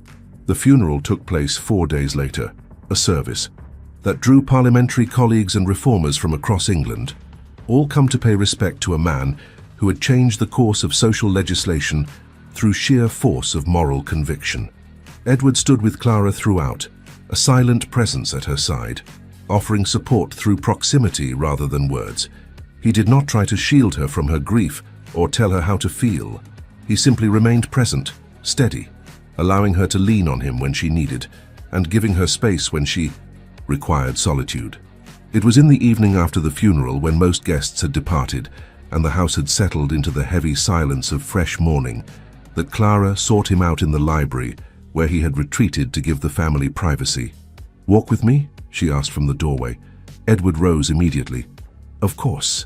S1: The funeral took place 4 days later, a service that drew parliamentary colleagues and reformers from across England, all come to pay respect to a man who had changed the course of social legislation through sheer force of moral conviction. Edward stood with Clara throughout, a silent presence at her side, offering support through proximity rather than words. He did not try to shield her from her grief or tell her how to feel. He simply remained present, steady, allowing her to lean on him when she needed, and giving her space when she required solitude. It was in the evening after the funeral, when most guests had departed and the house had settled into the heavy silence of fresh morning, that Clara sought him out in the library, where he had retreated to give the family privacy. "Walk with me?" she asked from the doorway. Edward rose immediately. "Of course."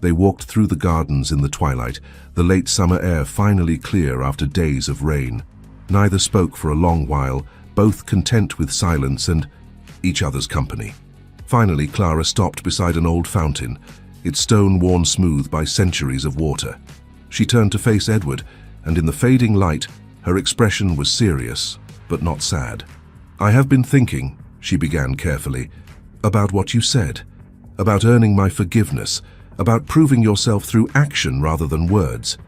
S1: They walked through the gardens in the twilight, the late summer air finally clear after days of rain. Neither spoke for a long while, both content with silence and each other's company. Finally, Clara stopped beside an old fountain, its stone worn smooth by centuries of water. She turned to face Edward, and in the fading light, her expression was serious, but not sad. "I have been thinking," she began carefully, "about what you said, about earning my forgiveness, about proving yourself through action rather than words."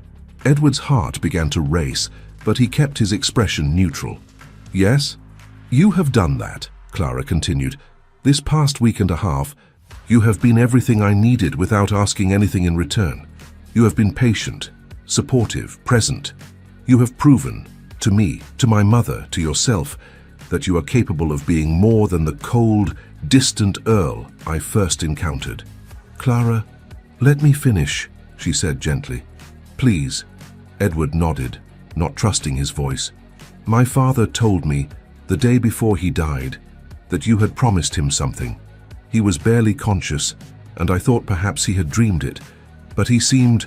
S1: Edward's heart began to race, but he kept his expression neutral. "Yes, you have done that," Clara continued. "This past week and a half, you have been everything I needed without asking anything in return. You have been patient, supportive, present. You have proven, to me, to my mother, to yourself, that you are capable of being more than the cold, distant Earl I first encountered." "Clara, let me finish," she said gently. "Please." Edward nodded, not trusting his voice. "My father told me, the day before he died, that you had promised him something. He was barely conscious, and I thought perhaps he had dreamed it, but he seemed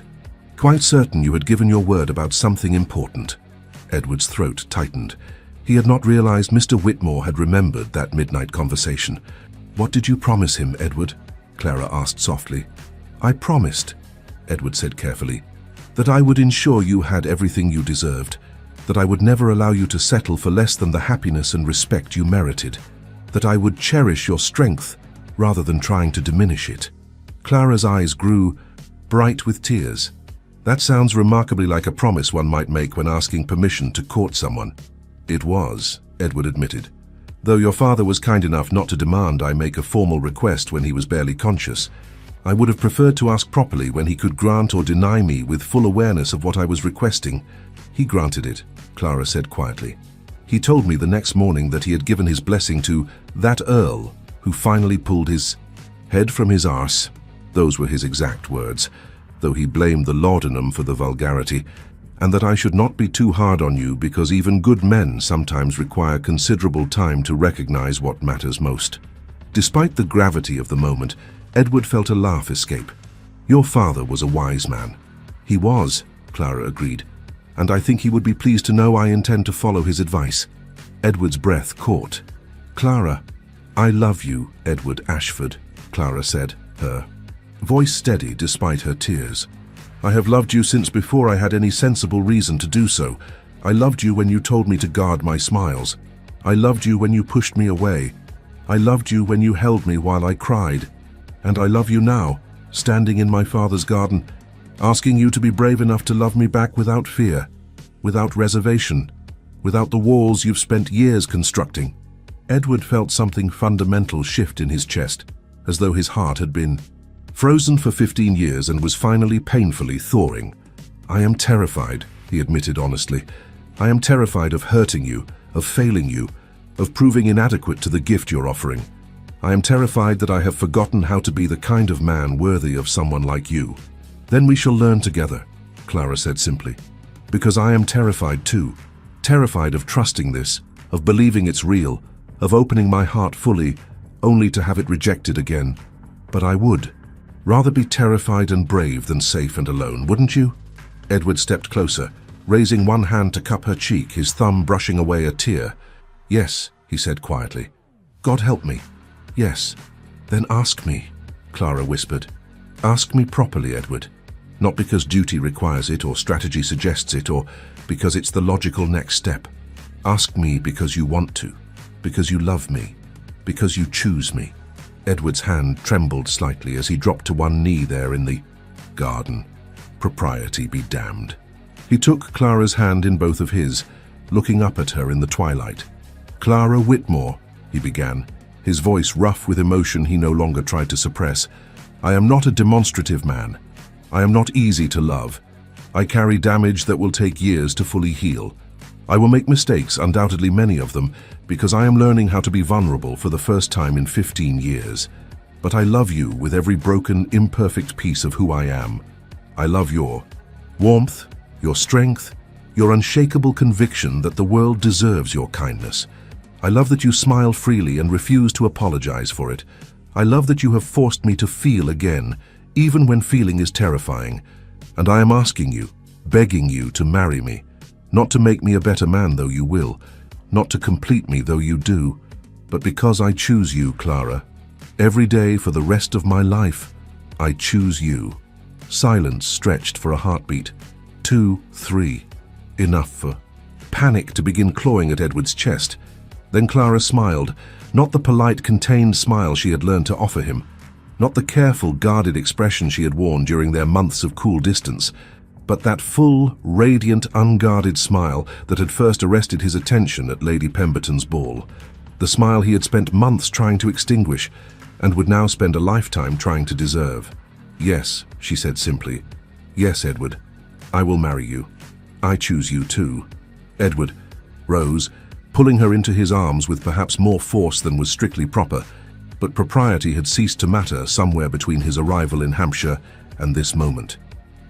S1: quite certain you had given your word about something important." Edward's throat tightened. He had not realized Mr. Whitmore had remembered that midnight conversation. "What did you promise him, Edward?" Clara asked softly. "I promised," Edward said carefully, "that I would ensure you had everything you deserved, that I would never allow you to settle for less than the happiness and respect you merited, that I would cherish your strength rather than trying to diminish it." Clara's eyes grew bright with tears. "That sounds remarkably like a promise one might make when asking permission to court someone." "It was," Edward admitted. Though your father was kind enough not to demand I make a formal request when he was barely conscious, I would have preferred to ask properly when he could grant or deny me with full awareness of what I was requesting. He granted it, Clara said quietly. He told me the next morning that he had given his blessing to that Earl who finally pulled his head from his arse. Those were his exact words, though he blamed the laudanum for the vulgarity, and that I should not be too hard on you because even good men sometimes require considerable time to recognize what matters most. Despite the gravity of the moment, Edward felt a laugh escape. Your father was a wise man. He was, Clara agreed, and I think he would be pleased to know I intend to follow his advice. Edward's breath caught. Clara, I love you, Edward Ashford, Clara said, her voice steady despite her tears. I have loved you since before I had any sensible reason to do so. I loved you when you told me to guard my smiles. I loved you when you pushed me away. I loved you when you held me while I cried. And I love you now, standing in my father's garden, asking you to be brave enough to love me back without fear, without reservation, without the walls you've spent years constructing. Edward felt something fundamental shift in his chest, as though his heart had been frozen for 15 years and was finally painfully thawing. I am terrified, he admitted honestly. I am terrified of hurting you, of failing you, of proving inadequate to the gift you're offering. I am terrified that I have forgotten how to be the kind of man worthy of someone like you. Then we shall learn together, Clara said simply. Because I am terrified too. Terrified of trusting this, of believing it's real, of opening my heart fully, only to have it rejected again. But I would rather be terrified and brave than safe and alone, wouldn't you? Edward stepped closer, raising one hand to cup her cheek, his thumb brushing away a tear. Yes, he said quietly. God help me. Yes. Then ask me, Clara whispered. Ask me properly, Edward. Not because duty requires it or strategy suggests it or because it's the logical next step. Ask me because you want to, because you love me, because you choose me. Edward's hand trembled slightly as he dropped to one knee there in the garden. Propriety be damned. He took Clara's hand in both of his, looking up at her in the twilight. Clara Whitmore, he began, his voice rough with emotion he no longer tried to suppress. I am not a demonstrative man. I am not easy to love. I carry damage that will take years to fully heal. I will make mistakes, undoubtedly many of them, because I am learning how to be vulnerable for the first time in 15 years. But I love you with every broken, imperfect piece of who I am. I love your warmth, your strength, your unshakable conviction that the world deserves your kindness. I love that you smile freely and refuse to apologize for it. I love that you have forced me to feel again, even when feeling is terrifying. And I am asking you, begging you to marry me. Not to make me a better man, though you will. Not to complete me, though you do. But because I choose you, Clara. Every day for the rest of my life, I choose you. Silence stretched for a heartbeat. 2, 3. Enough for panic to begin clawing at Edward's chest. Then Clara smiled, not the polite, contained smile she had learned to offer him, not the careful, guarded expression she had worn during their months of cool distance, but that full, radiant, unguarded smile that had first arrested his attention at Lady Pemberton's ball. The smile he had spent months trying to extinguish and would now spend a lifetime trying to deserve. Yes, she said simply. Yes, Edward, I will marry you. I choose you too. Edward rose, pulling her into his arms with perhaps more force than was strictly proper, but propriety had ceased to matter somewhere between his arrival in Hampshire and this moment.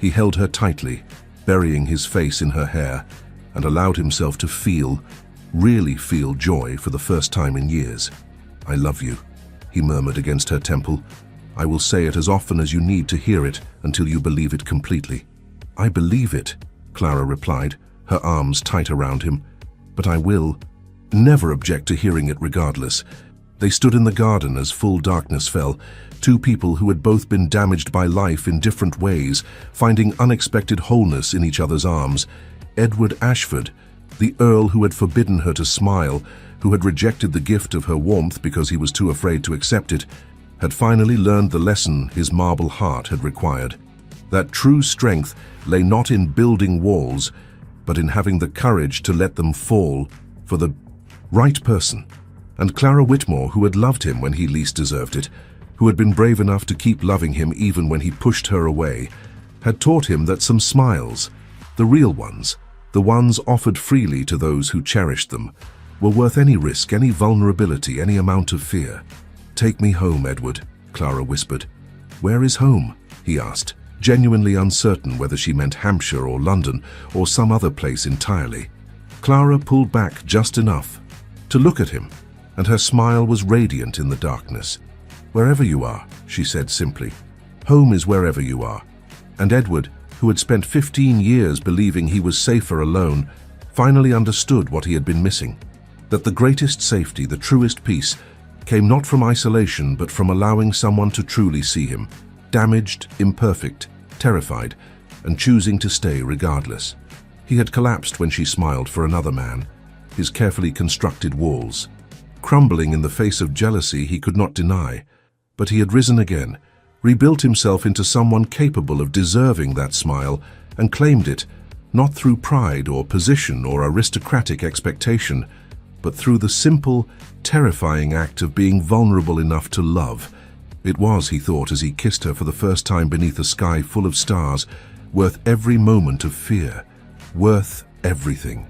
S1: He held her tightly, burying his face in her hair, and allowed himself to feel, really feel joy for the first time in years. I love you, he murmured against her temple. I will say it as often as you need to hear it until you believe it completely. I believe it, Clara replied, her arms tight around him. But I will never object to hearing it regardless. They stood in the garden as full darkness fell, two people who had both been damaged by life in different ways, finding unexpected wholeness in each other's arms. Edward Ashford, the Earl who had forbidden her to smile, who had rejected the gift of her warmth because he was too afraid to accept it, had finally learned the lesson his marble heart had required. That true strength lay not in building walls, but in having the courage to let them fall for the right person. And Clara Whitmore, who had loved him when he least deserved it, who had been brave enough to keep loving him even when he pushed her away, had taught him that some smiles, the real ones, the ones offered freely to those who cherished them, were worth any risk, any vulnerability, any amount of fear. "Take me home, Edward," Clara whispered. "Where is home?" he asked, genuinely uncertain whether she meant Hampshire or London or some other place entirely. Clara pulled back just enough to look at him, and her smile was radiant in the darkness. "Wherever you are," she said simply. "Home is wherever you are." And Edward, who had spent 15 years believing he was safer alone, finally understood what he had been missing. That the greatest safety, the truest peace, came not from isolation but from allowing someone to truly see him, damaged, imperfect, terrified, and choosing to stay regardless. He had collapsed when she smiled for another man, his carefully constructed walls crumbling in the face of jealousy he could not deny. But he had risen again, rebuilt himself into someone capable of deserving that smile, and claimed it, not through pride or position or aristocratic expectation, but through the simple, terrifying act of being vulnerable enough to love. It was, he thought as he kissed her for the first time beneath a sky full of stars, worth every moment of fear, worth everything.